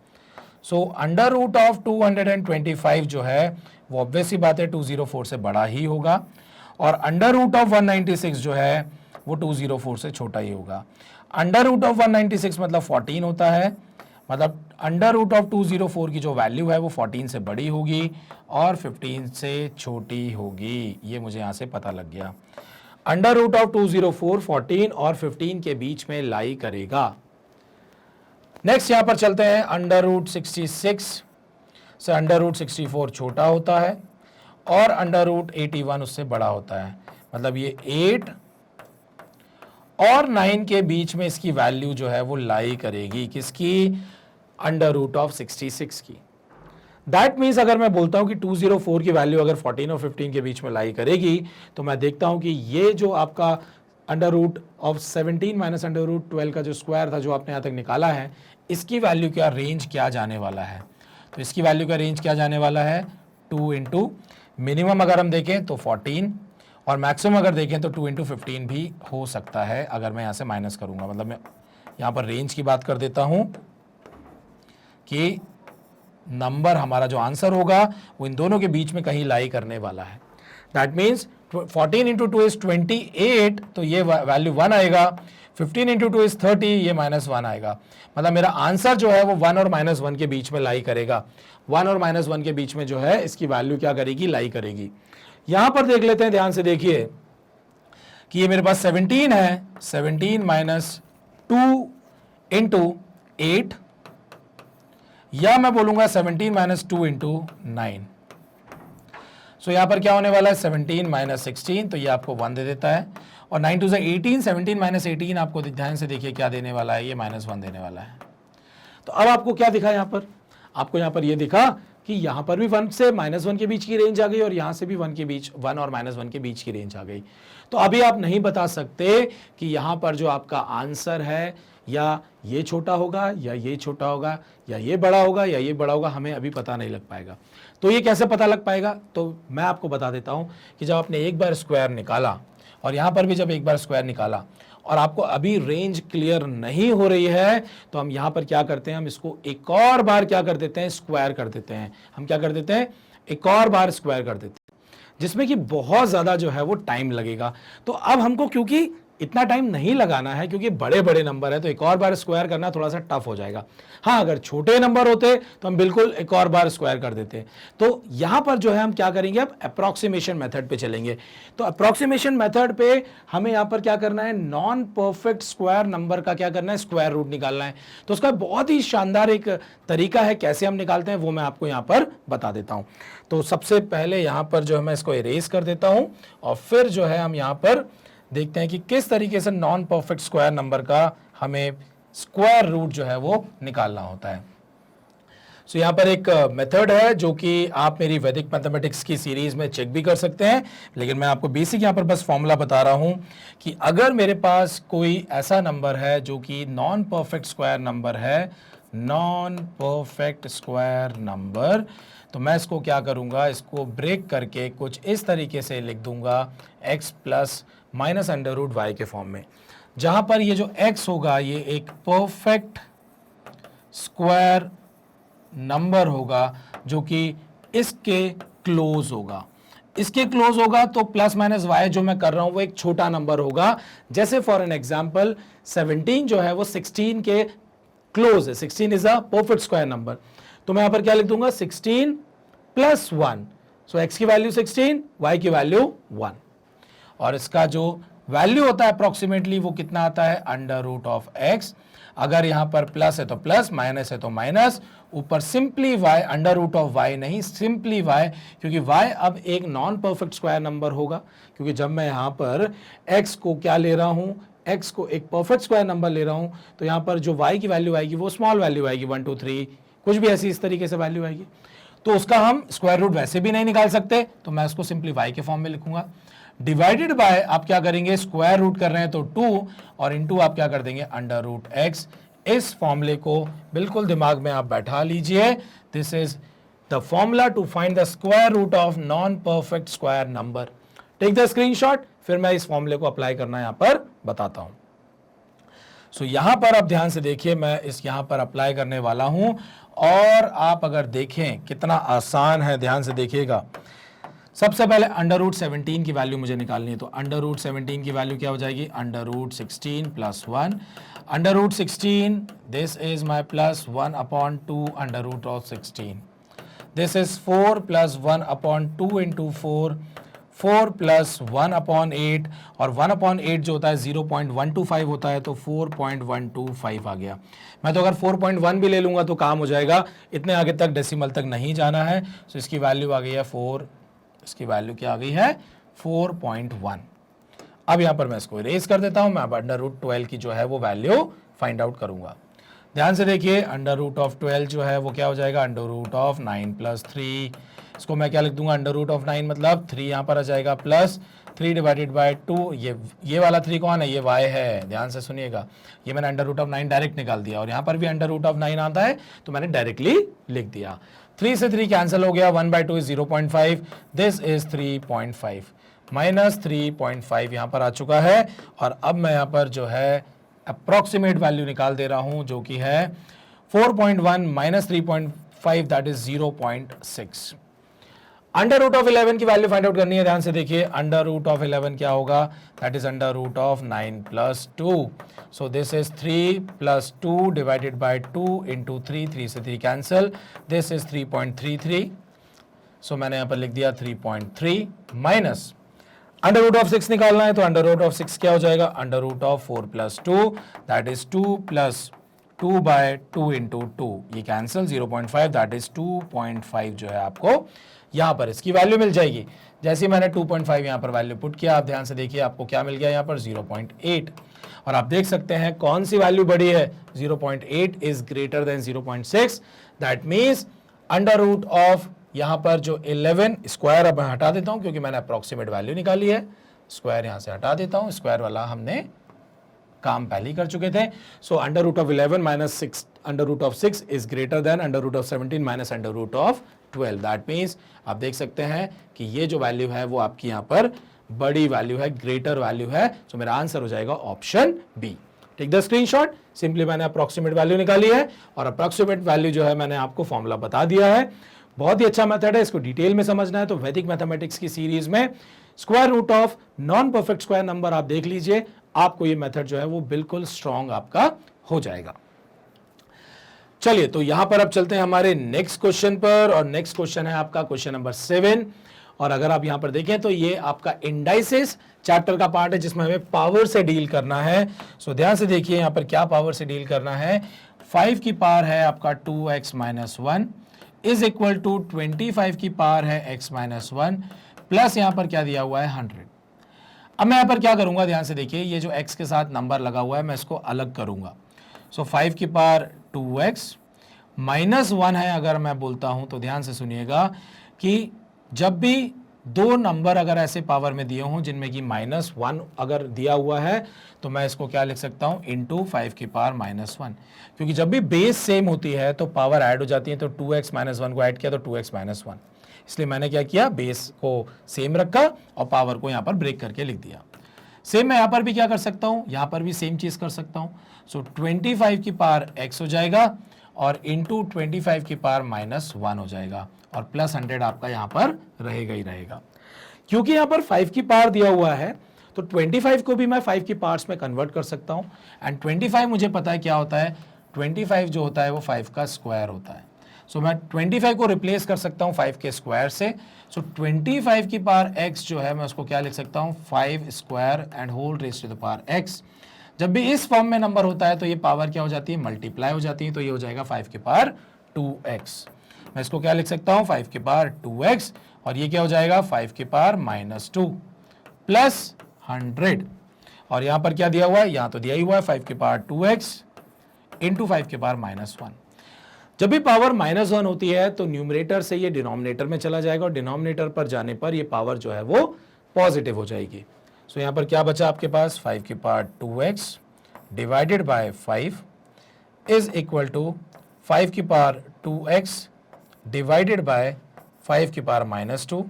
सो √225 जो है वो ऑब्वियस सी बात है 204 से बड़ा ही होगा और √196 जो है वो 204 से छोटा ही होगा। √196 मतलब 14 होता है, मतलब √204 की जो वैल्यू है वो 14 से बड़ी होगी और 15 से छोटी होगी। ये मुझे यहां से पता लग गया। √204 14 और 15 के बीच में लाई करेगा। नेक्स्ट यहां पर चलते हैं, √66 से √64 छोटा होता है और √81 उससे बड़ा होता है, मतलब ये 8 और 9 के बीच में इसकी वैल्यू जो है वो लाई करेगी, किसकी, √66 की। दैट मीन्स अगर मैं बोलता हूं कि 204 की वैल्यू अगर 14 और 15 के बीच में लाई करेगी तो मैं देखता हूं कि ये जो आपका √17 माइनस √12 का जो स्क्वायर था जो आपने यहां तक निकाला है, इसकी वैल्यू क्या रेंज क्या जाने वाला है, तो इसकी वैल्यू का रेंज क्या जाने वाला है 2 इंटू मिनिमम अगर हम देखें तो 14 और मैक्सिमम अगर देखें तो 2 इंटू 15 भी हो सकता है। अगर मैं यहां से माइनस करूंगा, मतलब मैं यहां पर रेंज की बात कर देता हूं कि नंबर हमारा जो आंसर होगा वो इन दोनों के बीच में कहीं लाई करने वाला है। दैट मीन्स 14 इंटू 2 इज 28, तो ये वैल्यू 1 आएगा। 15 इंटू 2 इज 30, ये -1 आएगा। मतलब मेरा आंसर जो है वो 1 और -1 के बीच में लाई करेगा। 1 और -1 के बीच में जो है इसकी वैल्यू क्या करेगी, लाई करेगी। यहां पर देख लेते हैं, ध्यान से देखिए कि ये मेरे पास 17 है, 17 माइनस 2 इंटू 8, या मैं बोलूंगा 17 माइनस 2 इंटू 9। सो यहां पर क्या होने वाला है, 17 माइनस 16, तो ये आपको 1 दे देता है और 9 टू 18, 17 माइनस 18 आपको ध्यान से देखिए क्या देने वाला है, ये -1 देने वाला है। तो अब आपको क्या दिखा यहां पर, आपको यहां पर ये दिखा कि यहां पर भी 1 से -1 के बीच की रेंज आ गई और यहां से भी 1 के बीच, 1 और -1 के बीच की रेंज आ गई। तो अभी आप नहीं बता सकते कि यहां पर जो आपका आंसर है या ये छोटा होगा या ये छोटा होगा या ये बड़ा होगा या ये बड़ा होगा, हमें अभी पता नहीं लग पाएगा। तो ये कैसे पता लग पाएगा, तो मैं आपको बता देता हूं कि जब आपने एक बार स्क्वायर निकाला और यहां पर भी जब एक बार स्क्वायर निकाला और आपको अभी रेंज क्लियर नहीं हो रही है, तो हम यहां पर क्या करते हैं, हम इसको एक और बार क्या कर देते हैं, स्क्वायर कर देते हैं। हम क्या कर देते हैं, एक और बार स्क्वायर कर देते हैं, जिसमें कि बहुत ज्यादा जो है वो टाइम लगेगा। तो अब हमको क्योंकि इतना टाइम नहीं लगाना है, क्योंकि बड़े बड़े नंबर है, तो एक और बार स्क्वायर करना थोड़ा सा टफ हो जाएगा। हाँ, अगर छोटे नंबर होते तो हम बिल्कुल एक और बार स्क्वायर कर देते। तो यहां पर जो है हम क्या करेंगे, अब अप्रोक्सीमेशन मेथड पे चलेंगे। तो अप्रोक्सीमेशन मेथड पे हमें यहां पर क्या करना है, नॉन परफेक्ट स्क्वायर नंबर का क्या करना है, स्क्वायर रूट निकालना है। तो उसका बहुत ही शानदार एक तरीका है, कैसे हम निकालते हैं वो मैं आपको यहां पर बता देता हूं। तो सबसे पहले यहां पर जो है मैं इसको इरेज कर देता हूं, और फिर जो है हम यहां पर देखते हैं कि किस तरीके से नॉन परफेक्ट स्क्वायर नंबर का हमें स्क्वायर रूट जो है वो निकालना होता है। सो यहाँ पर एक मेथड है जो कि आप मेरी वैदिक मैथमेटिक्स की सीरीज में चेक भी कर सकते हैं, लेकिन मैं आपको बेसिक यहाँ पर बस फॉर्मूला बता रहा हूँ कि अगर मेरे पास कोई ऐसा नंबर है जो कि नॉन परफेक्ट स्क्वायर नंबर है, नॉन परफेक्ट स्क्वायर नंबर, तो मैं इसको क्या करूँगा, इसको ब्रेक करके कुछ इस तरीके से लिख दूंगा, x plus minus under root Y के फॉर्म में, जहां पर ये जो x होगा ये एक परफेक्ट स्क्वायर नंबर होगा जो कि इसके क्लोज होगा। इसके क्लोज होगा तो प्लस माइनस वाई जो मैं कर रहा हूं वो एक छोटा नंबर होगा। जैसे फॉर एन एग्जांपल 17 जो है वो 16 के क्लोज है, 16 is a perfect square number. तो मैं यहां पर क्या लिख दूंगा, 16 प्लस 1। सो x की वैल्यू 16, y की वैल्यू 1, और इसका जो वैल्यू होता है अप्रोक्सीमेटली वो कितना आता है, अंडर रूट ऑफ x। अगर यहां पर प्लस है तो प्लस, माइनस है तो माइनस, ऊपर simply y, under root of y नहीं, सिंपली y, क्योंकि y अब एक नॉन परफेक्ट स्क्वायर नंबर होगा, क्योंकि जब मैं यहां पर x को क्या ले रहा हूं, x को एक परफेक्ट स्क्वायर नंबर ले रहा हूं, तो यहां पर जो y की वैल्यू आएगी वो स्मॉल वैल्यू आएगी, 1 2 3 कुछ भी ऐसी इस तरीके से वैल्यू आएगी। तो उसका हम स्क्वायर रूट वैसे भी नहीं निकाल सकते, तो मैं उसको सिंपली y के फॉर्म में लिखूंगा। डिवाइडेड बाय आप क्या करेंगे, स्क्वायर रूट कर रहे हैं तो 2, और इनटू आप क्या कर देंगे, अंडर रूट x। इस फॉर्मूले को बिल्कुल दिमाग में आप बैठा लीजिए, this is the formula to find the square root of non perfect square number. Take the screenshot, फिर मैं इस फॉर्मूले को अप्लाई करना यहां पर बताता हूं। सो यहां पर आप ध्यान से देखिए, मैं इस यहां पर अप्लाई करने वाला हूं, और आप अगर देखें कितना आसान है, ध्यान से देखिएगा। सबसे पहले अंडर रूट 17 की वैल्यू मुझे निकालनी है, तो अंडर रूट 17 की वैल्यू क्या हो जाएगी, under root 16 plus 1, under root 16, this is my plus 1 upon 2 under root of 16, this is 4 plus 1 upon 2 into 4, 4 plus 1 upon 8, और 1 अपॉन 8 जो होता है 0.125 होता है, तो 4.125 आ गया। मैं तो अगर 4.1 भी ले लूंगा तो काम हो जाएगा, इतने आगे तक डेसिमल तक नहीं जाना है। सो इसकी वैल्यू आ गई है 4, इसकी वैल्यू क्या आ गई है, 4.1। अब यहां पर मैं इसको इरेज कर देता हूं, मैं अब अंडर रूट 12 की जो है वो वैल्यू फाइंड आउट करूंगा। ध्यान से देखिए, अंडर रूट ऑफ 12 जो है वो क्या हो जाएगा, अंडर रूट ऑफ 9 प्लस 3, इसको मैं क्या लिख दूंगा, अंडर रूट ऑफ 9 मतलब 3 यहां पर आ जाएगा, प्लस 3 डिवाइडेड बाय 2, ये वाला 3 कौन है, ये y है, ध्यान से सुनिएगा। ये मैंने अंडर रूट ऑफ 9 डायरेक्ट निकाल दिया, और यहां पर भी अंडर रूट ऑफ 9 आता है तो मैंने डायरेक्टली लिख दिया। 3 से 3 कैंसिल हो गया, 1 by 2 is 0.5, this is 3.5, minus 3.5 यहां पर आ चुका है। और अब मैं यहां पर जो है अप्रोक्सीमेट वैल्यू निकाल दे रहा हूं, जो कि है 4.1 minus 3.5, that is 0.6। Under root of 11 की वैल्यू फाइंड आउट करनी है, ध्यान से देखिए। अंडर रूट ऑफ 11 क्या होगा, that is under root of 9 plus 2, so this is 3 plus 2 divided by 2 into 3, 3 से 3 कैंसिल, दिस इज 3.33, सो मैंने यहां पर लिख दिया 3.3, माइनस अंडर रूट ऑफ 6 निकालना है, तो अंडर रूट ऑफ 6 क्या हो जाएगा, under root of 4 plus 2, that is 2 plus 2 by 2 into 2, ये कैंसिल, 0.5, दैट इज 2.5 जो है आपको यहां पर इसकी वैल्यू मिल जाएगी। जैसे मैंने 2.5 यहां पर वैल्यू पुट किया, आप ध्यान से देखिए आपको क्या मिल गया यहां पर, 0.8, और आप देख सकते हैं कौन सी वैल्यू बड़ी है, 0.8 is greater than 0.6, that means under root of यहां पर जो 11, स्क्वायर अब मैं हटा देता हूं क्योंकि मैंने अप्रोक्सीमेट वैल्यू निकाली है, स्क्वायर यहां से हटा देता हूं, स्क्वायर वाला हमने काम पहले ही कर चुके थे। So under root of 11 minus 6 under root of 6 is greater than under root of 17 minus under root of 12, that means आप देख सकते हैं कि ये जो वैल्यू है वो आपकी यहाँ पर बड़ी वैल्यू है, ग्रेटर वैल्यू है। सो मेरा आंसर हो जाएगा option B. Take the screenshot. Simply मैंने अप्रोक्सीमेट वैल्यू निकाली है और अप्रोक्सीमेट वैल्यू जो है मैंने आपको फॉर्मूला बता दिया है। बहुत ही अच्छा मेथड है, इसको डिटेल में समझना है तो वैदिक मैथमेटिक्स की सीरीज में square root of non perfect square number आप देख लीजिए, आपको ये मेथड जो है वो बिल्कुल स्ट्रांग आपका हो जाएगा। चलिए तो यहां पर अब चलते हैं हमारे नेक्स्ट क्वेश्चन पर, और नेक्स्ट क्वेश्चन है आपका क्वेश्चन नंबर 7। और अगर आप यहां पर देखें तो ये आपका इंडाइसेस चैप्टर का पार्ट है जिसमें हमें पावर से डील करना है। सो ध्यान से देखिए यहां पर क्या पावर से डील करना है। 5 की पावर है आपका 2x minus 1 is equal to 25 की पावर है x माइनस 1 प्लस यहां पर क्या दिया हुआ है 100। अब मैं यहां पर क्या करूंगा, ध्यान से देखिए, ये जो x के साथ नंबर लगा हुआ है मैं इसको अलग करूंगा। सो 5 की पावर 2x माइनस 1 है अगर मैं बोलता हूं तो ध्यान से सुनिएगा कि जब भी दो नंबर अगर ऐसे पावर में दिए हों जिनमें कि -1 अगर दिया हुआ है तो मैं इसको क्या लिख सकता हूं, इंटू 5 की पावर -1, क्योंकि जब भी बेस सेम होती है तो पावर ऐड हो जाती है। तो 2x माइनस 1 को ऐड किया तो 2x माइनस 1, इसलिए मैंने क्या किया, बेस को सेम रखा और पावर को यहां पर ब्रेक करके लिख दिया। सेम मैं यहां पर भी क्या कर सकता हूं, यहां पर भी सेम चीज कर सकता हूं। सो 25 की पावर x हो जाएगा और इंटू 25 की पावर -1 हो जाएगा और प्लस 100 आपका यहां पर रहेगा ही रहेगा। क्योंकि यहां पर 5 की पावर दिया हुआ है तो 25 को भी मैं 5 की पार्ट्स में कन्वर्ट कर सकता हूं। एंड 25 मुझे पता है क्या होता है, 25 जो होता है वो 5 का स्क्वायर होता है। सो मैं 25 को रिप्लेस कर सकता हूं 5 के स्क्वायर से। सो 25 की पावर x जो है मैं उसको क्या लिख सकता हूं, 5 square and whole raise to the power x। जब भी इस फॉर्म में नंबर होता है तो ये पावर क्या हो जाती है, मल्टीप्लाई हो जाती है। तो ये हो जाएगा 5 की पावर 2x। मैं इसको क्या लिख सकता हूं, 5 की पावर 2x और ये क्या हो जाएगा 5 की पावर -2 प्लस 100। और यहां पर क्या दिया हुआ है, यहां तो दिया ही हुआ है 5 की पावर 2x इंटू 5 की पावर -1। जब भी पावर -1 होती है तो न्यूमरेटर से ये डिनोमिनेटर में चला जाएगा और डिनोमिनेटर पर जाने पर ये पावर जो है वो पॉजिटिव हो जाएगी। सो यहां पर क्या बचा आपके पास, 5 की power 2x divided by 5 is equal to 5 की पावर 2x डिवाइडेड बाय 5 की power -2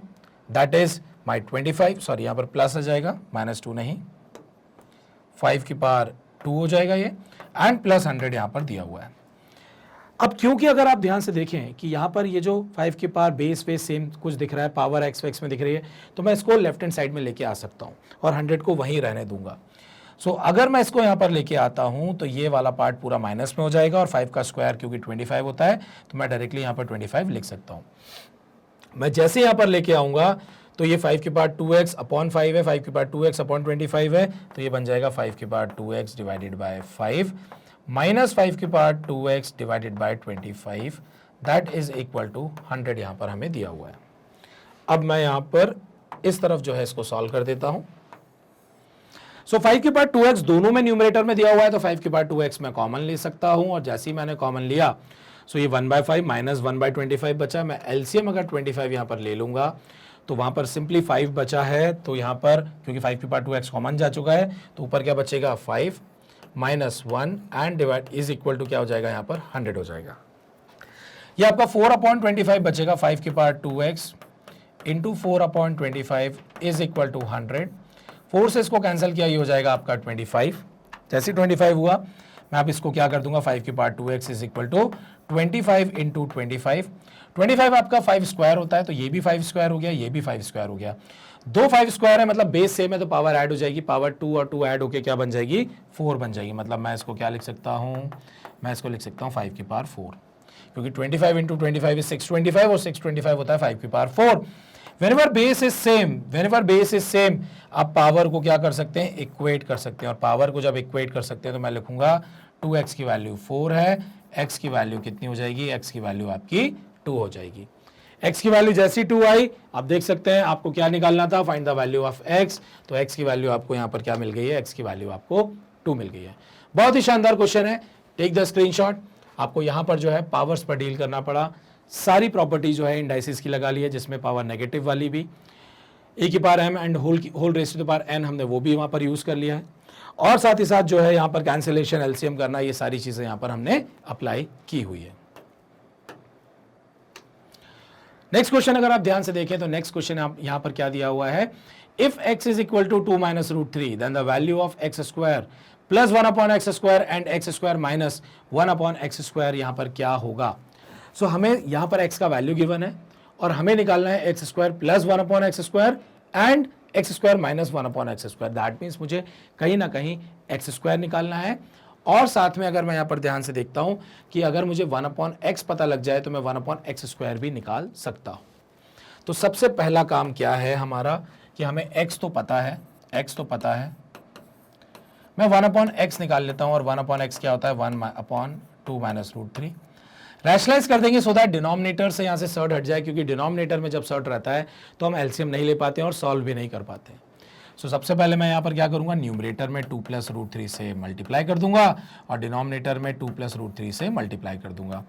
that is my 25, sorry यहां पर प्लस आ जाएगा, -2 नहीं, 5 की पावर 2 हो जाएगा ये एंड प्लस 100 यहां पर दिया हुआ है। अब क्योंकि अगर आप ध्यान से देखें कि यहाँ पर ये जो 5 की पावर बेस सेम कुछ दिख रहा है, पावर x में दिख रही है, तो मैं इसको लेफ्ट हैंड साइड में लेके आ सकता हूँ और 100 को वहीं रहने दूंगा। सो अगर मैं इसको यहाँ पर लेके आता हूँ तो ये वाला पार्ट पूरा माइनस में हो जाएगा और 5 का स्क्वायर क्योंकि 25 होता है तो मैं डायरेक्टली यहाँ पर 25 लिख सकता हूँ। मैं जैसे यहाँ पर लेके आऊँगा तो ये 5 की पावर 2x अपॉन 5 है, 5 की पावर 2x अपॉन 25 है, तो ये बन जाएगा 5 की power 2x divided by 5 minus 5 की power 2x divided by 25 that is equal to 100 यहाँ पर हमें दिया हुआ है। अब मैं यहाँ पर इस तरफ जो है इसको सॉल्व कर देता हूँ। सो 5 की पावर 2x दोनों में न्यूमरेटर में दिया हुआ है तो 5 की पावर 2x मैं कॉमन ले सकता हूँ और जैसे ही मैंने कॉमन लिया सो ये 1/5 माइनस 1/25 बचा। मैं एलसीएम अगर 25 यहाँ पर ले लूँगा तो वहाँ पर सिंपली 5 बचा है, तो यहाँ पर क्योंकि 5 की पावर 2x कॉमन जा चुका है तो ऊपर क्या बचेगा 5 minus 1 and divide is equal to क्या हो जाएगा यहाँ पर 100 हो जाएगा। ये आपका 4/25 बचेगा, 5 की power 2x into 4/25 is equal to 100। 4 से इसको कैंसिल किया ये हो जाएगा आपका 25। जैसे 25 हुआ मैं आप इसको क्या कर दूंगा 5 की power 2x is equal to 25 into 25 आपका 5 स्क्वायर होता है तो ये भी 5 स्क्वायर हो गया, ये भी 5 स्क्वायर हो गया। दो 5 स्क्वायर है मतलब बेस सेम है तो पावर ऐड हो जाएगी, पावर 2 और 2 ऐड होके क्या बन जाएगी 4 बन जाएगी। मतलब मैं इसको क्या लिख सकता हूँ, मैं इसको लिख सकता हूँ 5 की पावर 4 क्योंकि 25 इंटू 25 इज 625 और 625 होता है 5 की power 4। Whenever base is same, आप पावर को क्या कर सकते हैं इक्वेट कर सकते हैं और पावर को जब इक्वेट कर सकते हैं तो मैं लिखूंगा 2x की वैल्यू 4 है, x की वैल्यू कितनी हो जाएगी, x की वैल्यू आपकी 2 हो जाएगी। x की वैल्यू जैसी 2 आई आप देख सकते हैं आपको क्या निकालना था, find the value of x। तो x की वैल्यू आपको यहाँ पर क्या मिल गई है, x की वैल्यू आपको 2 मिल गई है। बहुत ही शानदार क्वेश्चन है, टेक द स्क्रीनशॉट। आपको यहाँ पर जो है पावर्स पर डील करना पड़ा, सारी प्रॉपर्टी जो है इंडाइसिस की लगा ली है जिसमें पावर नेगेटिव वाली भी ए की power m and whole raise to the power n हमने वो भी वहाँ पर यूज़ कर लिया है और साथ ही साथ जो है यहाँ पर कैंसिलेशन एलसीएम करना, ये सारी चीज़ें यहाँ पर हमने अप्लाई की हुई है। नेक्स्ट क्वेश्चन अगर आप ध्यान से देखें तो नेक्स्ट क्वेश्चन यहां पर क्या दिया हुआ है, if x is equal to 2 minus root three then the value of X square plus 1 upon X square and X square minus 1 upon X square यहां पर क्या होगा। सो हमें यहां पर x का वैल्यू गिवन है और हमें निकालना है X square plus 1 upon X square and X square minus 1 upon X square. That means मुझे कहीं ना कहीं एक्स स्क्वायर निकालना है और साथ में अगर मैं यहाँ पर ध्यान से देखता हूँ कि अगर मुझे 1 अपॉन एक्स पता लग जाए तो मैं 1 अपॉन एक्स स्क्वायर भी निकाल सकता हूँ। तो सबसे पहला काम क्या है हमारा कि हमें x तो पता है, x तो पता है, मैं 1 अपॉन एक्स निकाल लेता हूँ और 1 अपॉन एक्स क्या होता है 1 upon 2 minus root three. Rationalize कर देंगे सो दैट डिनोमिनेटर से यहाँ से सर्ट हट जाए, क्योंकि डिनोमिनेटर में जब सर्ट रहता है तो हम एलसीएम नहीं ले पाते हैं और सॉल्व भी नहीं कर पाते हैं। सो सबसे पहले मैं यहाँ पर क्या करूँगा, न्यूमरेटर में 2 प्लस रूट थ्री से मल्टीप्लाई कर दूंगा और डिनोमिनेटर में 2 प्लस रूट थ्री से मल्टीप्लाई कर दूंगा।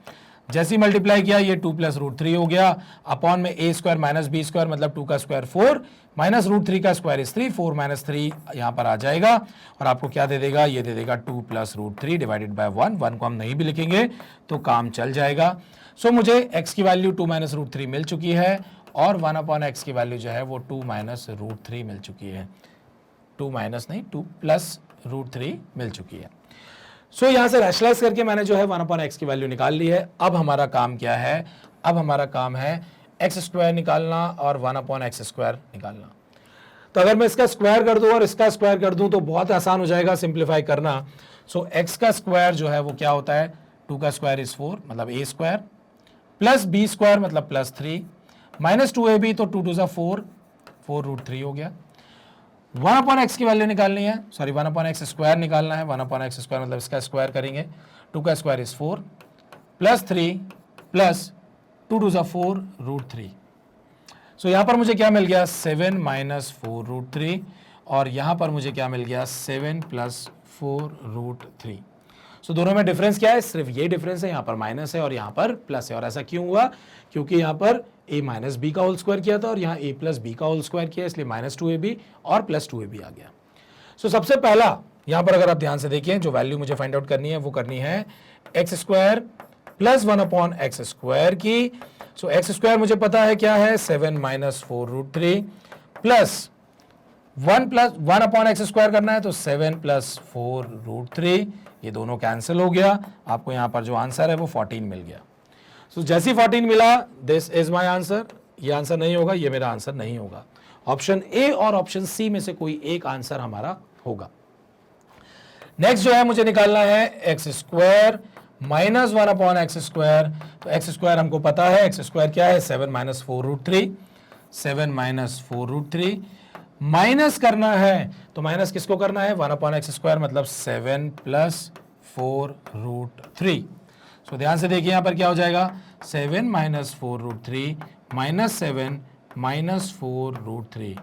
जैसे ही मल्टीप्लाई किया ये 2 प्लस रूट थ्री हो गया, अपॉन में a square minus B square मतलब 2 का स्क्वायर 4 माइनस रूट थ्री का स्क्वायर इज 3, 4 माइनस 3 यहाँ पर आ जाएगा और आपको क्या दे देगा, ये दे देगा 2 plus root three divided by 1 को हम नहीं भी लिखेंगे तो काम चल जाएगा। सो मुझे x की वैल्यू 2 माइनस रूट थ्री मिल चुकी है और 1 अपॉन एक्स की वैल्यू जो है वो 2 माइनस रूट थ्री मिल चुकी है, 2 माइनस नहीं 2 प्लस रूट थ्री मिल चुकी है। सो यहां से रैशनलाइज करके मैंने जो है 1 अपॉन एक्स की वैल्यू निकाल ली है। अब हमारा काम क्या है, अब हमारा काम है एक्स स्क्वायर निकालना और 1 अपॉन एक्स स्क्वायर निकालना। तो अगर मैं इसका स्क्वायर कर दूं और इसका स्क्वायर कर दूं तो बहुत आसान हो जाएगा सिंप्लीफाई करना। सो एक्स का स्क्वायर जो है वो क्या होता है, 2 का स्क्वायर इज 4 मतलब a square plus B square मतलब प्लस 3 माइनस 2ab तो 2 2 4 4 रूट थ्री हो गया। 1 अपॉन एक्स की वैल्यू निकालनी है, सॉरी 1 अपॉन एक्स स्क्वायर निकालना है। 1 अपॉन एक्स स्क्वायर मतलब इसका स्क्वायर करेंगे, 2 का square is 4 plus 3 plus 2 2 4 root three. सो यहाँ पर मुझे क्या मिल गया 7 माइनस 4 रूट थ्री और यहाँ पर मुझे क्या मिल गया 7 प्लस 4 रूट थ्री। सो दोनों में डिफरेंस क्या है, सिर्फ ये डिफरेंस है, यहाँ पर माइनस है और यहाँ पर प्लस है। और ऐसा क्यों हुआ, क्योंकि यहाँ पर a माइनस बी का होल स्क्वायर किया था और यहाँ a प्लस बी का होल स्क्वायर किया, इसलिए माइनस 2ab और प्लस 2ab आ गया। सो सबसे पहला यहाँ पर अगर आप ध्यान से देखिए जो वैल्यू मुझे फाइंड आउट करनी है वो करनी है X square plus 1 upon X square की। सो एक्स स्क्वायर मुझे पता है क्या है 7 minus 4 root three plus 1 upon X square करना है तो 7 प्लस 4 रूट थ्री, ये दोनों कैंसिल हो गया। आपको यहाँ पर जो आंसर है वो 14 मिल गया। सो जैसे 14 मिला दिस इज माय आंसर, ये आंसर नहीं होगा, ये मेरा आंसर नहीं होगा। ऑप्शन ए और ऑप्शन सी में से कोई एक आंसर हमारा होगा। नेक्स्ट जो है मुझे निकालना है X square minus 1 upon X square. तो एक्स स्क्वायर हमको पता है, एक्स स्क्वायर क्या है 7 minus 4 root three, 7 minus 4 root three minus करना है तो माइनस किसको करना है 1 अपॉन एक्स स्क्वायर मतलब 7 प्लस 4 रूट थ्री। सो ध्यान से देखिए यहाँ पर क्या हो जाएगा 7 minus 4 root three minus 7 minus 4 root three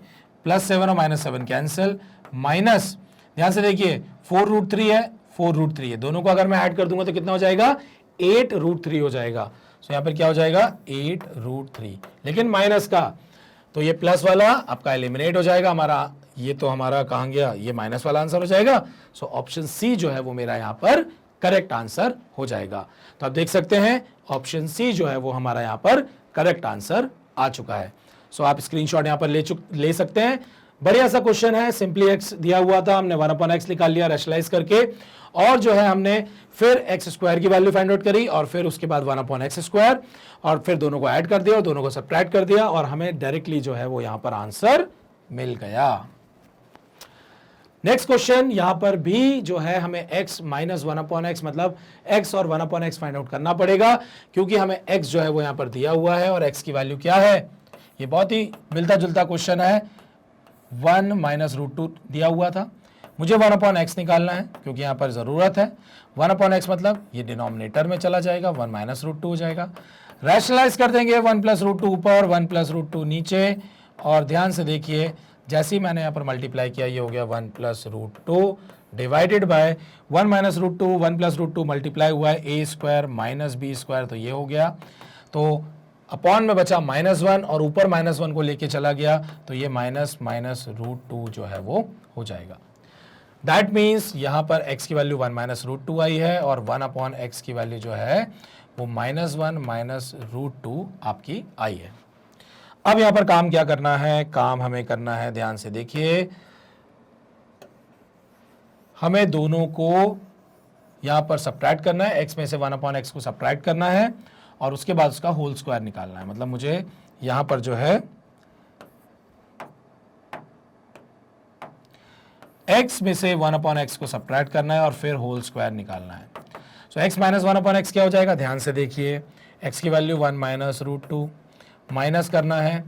plus 7 और माइनस 7 कैंसिल माइनस, ध्यान से देखिए 4 रूट थ्री है 4 रूट थ्री है, दोनों को अगर मैं ऐड कर दूंगा तो कितना हो जाएगा 8 रूट थ्री हो जाएगा। सो यहाँ पर क्या हो जाएगा 8 रूट थ्री, लेकिन माइनस का तो ये प्लस वाला आपका एलिमिनेट हो जाएगा, हमारा ये तो हमारा कहाँ गया, ये माइनस वाला आंसर हो जाएगा। सो ऑप्शन सी जो है वो मेरा यहाँ पर करेक्ट आंसर हो जाएगा। तो आप देख सकते हैं ऑप्शन सी जो है वो हमारा यहाँ पर करेक्ट आंसर आ चुका है। सो आप स्क्रीनशॉट यहाँ पर ले सकते हैं। बढ़िया सा क्वेश्चन है, सिंपली एक्स दिया हुआ था, हमने 1 अपॉन एक्स निकाल लिया रैशनलाइज करके और जो है हमने फिर एक्स स्क्वायर की वैल्यू फाइंड आउट करी और फिर उसके बाद 1 अपॉन एक्स स्क्वायर और फिर दोनों को ऐड कर दिया और दोनों को सब्ट्रैक्ट कर दिया और हमें डायरेक्टली जो है वो यहां पर आंसर मिल गया। नेक्स्ट क्वेश्चन यहां पर भी जो है हमें x माइनस 1 अपॉन एक्स मतलब x और 1 अपॉन एक्स फाइंड आउट करना पड़ेगा, क्योंकि हमें x जो है वो यहां पर दिया हुआ है और x की वैल्यू क्या है, ये बहुत ही मिलता जुलता क्वेश्चन है। 1 माइनस रूट टू दिया हुआ था, मुझे 1 अपॉन एक्स निकालना है क्योंकि यहाँ पर ज़रूरत है। 1 अपॉन एक्स मतलब ये डिनोमिनेटर में चला जाएगा, 1 माइनस रूट टू हो जाएगा। रैशनलाइज कर देंगे 1 प्लस रूट टू ऊपर 1 प्लस रूट टू नीचे और ध्यान से देखिए जैसे ही मैंने यहाँ पर मल्टीप्लाई किया ये हो गया 1 plus root two divided by 1 minus root two, 1 plus root two multiply हुआ है A square minus B square, तो ये हो गया। तो अपॉन में बचा -1 और ऊपर -1 को लेके चला गया तो ये माइनस माइनस रूट टू जो है वो हो जाएगा। दैट मीन्स यहाँ पर x की वैल्यू 1 माइनस रूट टू आई है और 1 अपॉन एक्स की वैल्यू जो है वो -1 माइनस रूट टू आपकी आई है। अब यहां पर काम क्या करना है, काम हमें करना है, ध्यान से देखिए, हमें दोनों को यहां पर सब्ट्रैक्ट करना है, x में से 1/x को सब्ट्रैक्ट करना है और उसके बाद उसका होल स्क्वायर निकालना है। मतलब मुझे यहां पर जो है x में से 1/x को सब्ट्रैक्ट करना है और फिर होल स्क्वायर निकालना है। सो x माइनस 1/x क्या हो जाएगा, ध्यान से देखिए, x की वैल्यू 1 माइनस √2, माइनस करना है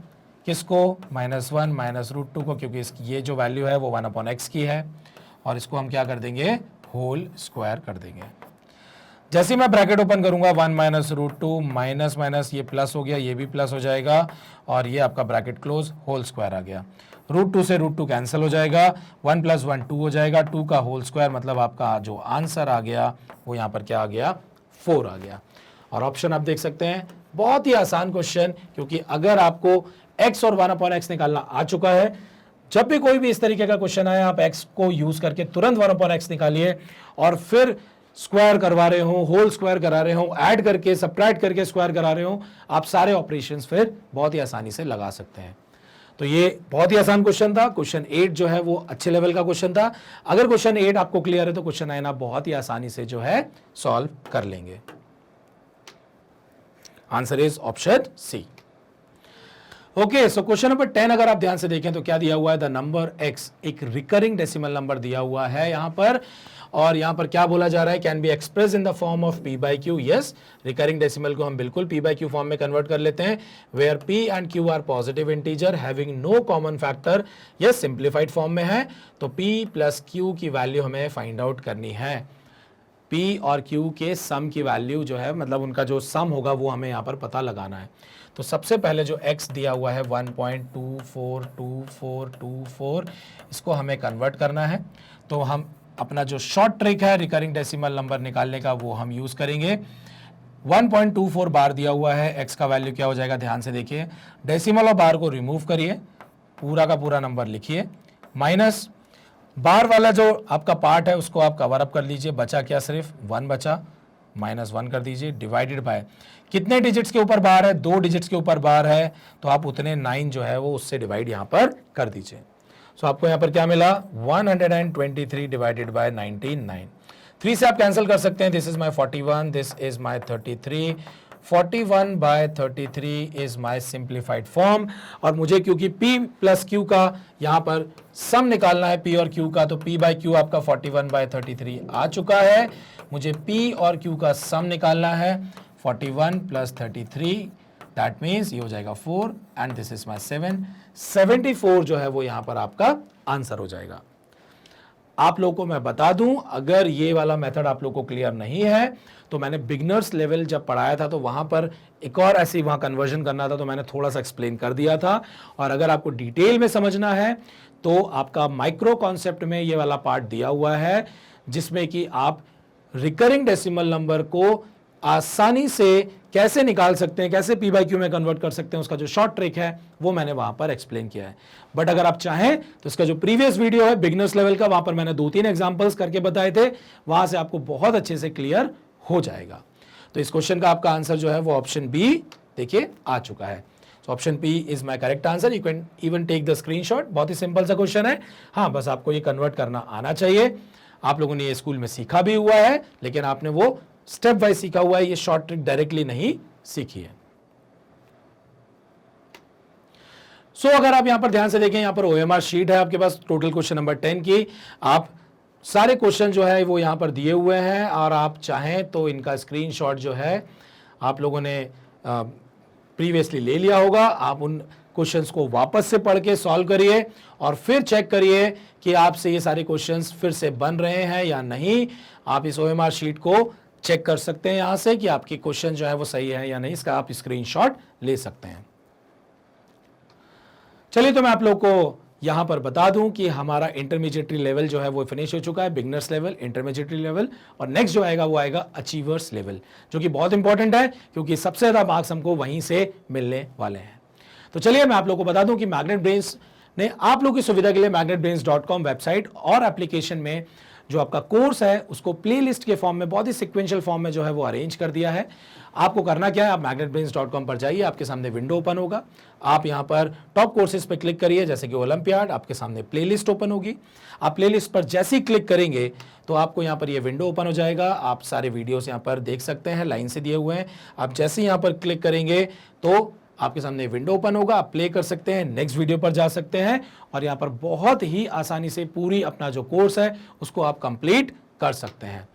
किसको, -1 माइनस √2 को, क्योंकि इसकी ये जो वैल्यू है वो 1/x की है और इसको हम क्या कर देंगे, होल स्क्वायर कर देंगे। जैसे मैं ब्रैकेट ओपन करूंगा 1 माइनस √2 माइनस माइनस ये प्लस हो गया, ये भी प्लस हो जाएगा और ये आपका ब्रैकेट क्लोज, होल स्क्वायर आ गया। √2 से √2 कैंसिल हो जाएगा, 1 + 1 2 हो जाएगा, 2 का होल स्क्वायर, मतलब आपका जो आंसर आ गया वो यहाँ पर क्या आ गया, 4 आ गया। और ऑप्शन आप देख सकते हैं, बहुत ही आसान क्वेश्चन, क्योंकि अगर आपको x और 1/x निकालना आ चुका है, जब भी कोई भी इस तरीके का क्वेश्चन आए आप x को यूज करके तुरंत 1/x निकालिए और फिर स्क्वायर करवा रहे हो, होल स्क्वायर करा रहे हो, ऐड करके सब्ट्रैक्ट करके स्क्वायर करा रहे हो, आप सारे ऑपरेशंस फिर बहुत ही आसानी से लगा सकते हैं। तो ये बहुत ही आसान क्वेश्चन था। क्वेश्चन 8 जो है वो अच्छे लेवल का क्वेश्चन था। अगर क्वेश्चन 8 आपको क्लियर है तो क्वेश्चन 9 आप बहुत ही आसानी से जो है सॉल्व कर लेंगे। Answer is option C. Okay, so question number 10 अगर आप ध्यान से देखें तो क्या दिया हुआ है, द नंबर x, एक रिकरिंग डेसिमल नंबर दिया हुआ है यहां पर, और यहां पर क्या बोला जा रहा है, can be express in the form of p/q। Yes, recurring decimal को हम बिल्कुल p/q फॉर्म में कन्वर्ट कर लेते हैं, where p and q are positive integer having no common factor. Yes, simplified form में है, तो p + q की वैल्यू हमें फाइंड आउट करनी है। p और q के सम की वैल्यू जो है, मतलब उनका जो सम होगा वो हमें यहाँ पर पता लगाना है। तो सबसे पहले जो x दिया हुआ है 1.242424, इसको हमें कन्वर्ट करना है। तो हम अपना जो शॉर्ट ट्रिक है रिकरिंग डेसिमल नंबर निकालने का वो हम यूज करेंगे। 1.24 बार दिया हुआ है, x का वैल्यू क्या हो जाएगा, ध्यान से देखिए, डेसिमल और बार को रिमूव करिए, पूरा का पूरा नंबर लिखिए, माइनस बार वाला जो आपका पार्ट है उसको आप कवर अप कर लीजिए, बचा क्या, सिर्फ 1 बचा, -1 कर दीजिए, डिवाइडेड बाय कितने डिजिट्स के ऊपर बार है, 2 डिजिट्स के ऊपर बार है, तो आप उतने 9 जो है वो उससे डिवाइड यहां पर कर दीजिए। सो आपको यहां पर क्या मिला, 123 डिवाइडेड बाय 99। 3 से आप कैंसिल कर सकते हैं, this is my 41, this is my 33, 41/33 is my simplified form. और मुझे क्योंकि p + q का यहां पर सम निकालना है, p और q का, तो p/q आपका 41/33 आ चुका है। मुझे p और q का सम निकालना है, 41 + 33, दैट मीन्स ये हो जाएगा 4 एंड दिस इज माई 7, 74 जो है वो यहां पर आपका आंसर हो जाएगा। आप लोगों को मैं बता दूं, अगर ये वाला मेथड आप लोगों को क्लियर नहीं है तो मैंने बिगनर्स लेवल जब पढ़ाया था तो वहां पर एक और ऐसी वहां कन्वर्जन करना था, तो मैंने थोड़ा सा एक्सप्लेन कर दिया था। और अगर आपको डिटेल में समझना है तो आपका माइक्रो कॉन्सेप्ट में ये वाला पार्ट दिया हुआ है, जिसमें कि आप रिकरिंग डेसिमल नंबर को आसानी से कैसे निकाल सकते हैं, कैसे p/q में कन्वर्ट कर सकते हैं, उसका जो शॉर्ट ट्रिक है वो मैंने वहां पर एक्सप्लेन किया है। बट अगर आप चाहें तो इसका जो प्रीवियस वीडियो है बिगनर्स लेवल का, वहां पर मैंने 2-3 एग्जांपल्स करके बताए थे, वहां से आपको बहुत अच्छे से क्लियर हो जाएगा। तो इस क्वेश्चन का आपका आंसर जो है वो ऑप्शन बी देखिए आ चुका है। So option B is my correct answer. You can even take the screenshot. बहुत ही सिंपल सा क्वेश्चन है, हाँ बस आपको ये कन्वर्ट करना आना चाहिए। आप लोगों ने ये स्कूल में सीखा भी हुआ है, लेकिन आपने वो स्टेप वाइज सीखा हुआ है, ये शॉर्ट ट्रिक डायरेक्टली नहीं सीखी है। सो अगर आप यहां पर ध्यान से देखें, यहां पर OMR शीट है आपके पास टोटल क्वेश्चन नंबर 10 की। आप सारे क्वेश्चन जो है वो यहां पर दिए हुए हैं, और आप चाहें तो इनका स्क्रीनशॉट जो है आप लोगों ने प्रीवियसली ले लिया होगा। आप उन क्वेश्चंस को वापस से पढ़ के सॉल्व करिए और फिर चेक करिए कि आपसे ये सारे क्वेश्चंस फिर से बन रहे हैं या नहीं। आप इस OMR शीट को चेक कर सकते हैं यहां से कि आपके क्वेश्चन जो है वो सही है या नहीं, इसका आप स्क्रीनशॉट ले सकते हैं। चलिए, तो मैं आप लोग को यहां पर बता दूं कि हमारा इंटरमीडिएटरी लेवल जो है वो फिनिश हो चुका है, बिगनर्स लेवल, इंटरमीडिएटरी लेवल, और नेक्स्ट जो आएगा वो आएगा अचीवर्स लेवल, जो कि बहुत इंपॉर्टेंट है क्योंकि सबसे ज्यादा मार्क्स हमको वहीं से मिलने वाले हैं। तो चलिए मैं आप लोग को बता दूं कि मैग्नेट ब्रेन्स ने आप लोग की सुविधा के लिए magnetbrains.com वेबसाइट और एप्लीकेशन में जो आपका कोर्स है उसको प्लेलिस्ट के फॉर्म में, बहुत ही सिक्वेंशियल फॉर्म में जो है वो अरेंज कर दिया है। आपको करना क्या है, आप magnetbrains.com पर जाइए, आपके सामने विंडो ओपन होगा, आप यहाँ पर टॉप कोर्सेज पे क्लिक करिए, जैसे कि ओलंपियाड, आपके सामने प्लेलिस्ट ओपन होगी। आप प्लेलिस्ट पर जैसे ही क्लिक करेंगे तो आपको यहाँ पर ये विंडो ओपन हो जाएगा। आप सारे वीडियोस यहाँ पर देख सकते हैं, लाइन से दिए हुए हैं। आप जैसे ही यहाँ पर क्लिक करेंगे तो आपके सामने विंडो ओपन होगा, आप प्ले कर सकते हैं, नेक्स्ट वीडियो पर जा सकते हैं और यहाँ पर बहुत ही आसानी से पूरी अपना जो कोर्स है उसको आप कंप्लीट कर सकते हैं।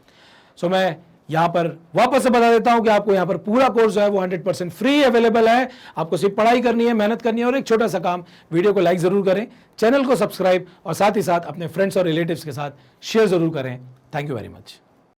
सो मैं यहाँ पर वापस से बता देता हूं कि आपको यहाँ पर पूरा कोर्स जो है वो 100% फ्री अवेलेबल है। आपको सिर्फ पढ़ाई करनी है, मेहनत करनी है और एक छोटा सा काम, वीडियो को लाइक जरूर करें, चैनल को सब्सक्राइब और साथ ही साथ अपने फ्रेंड्स और रिलेटिव्स के साथ शेयर जरूर करें। Thank you very much.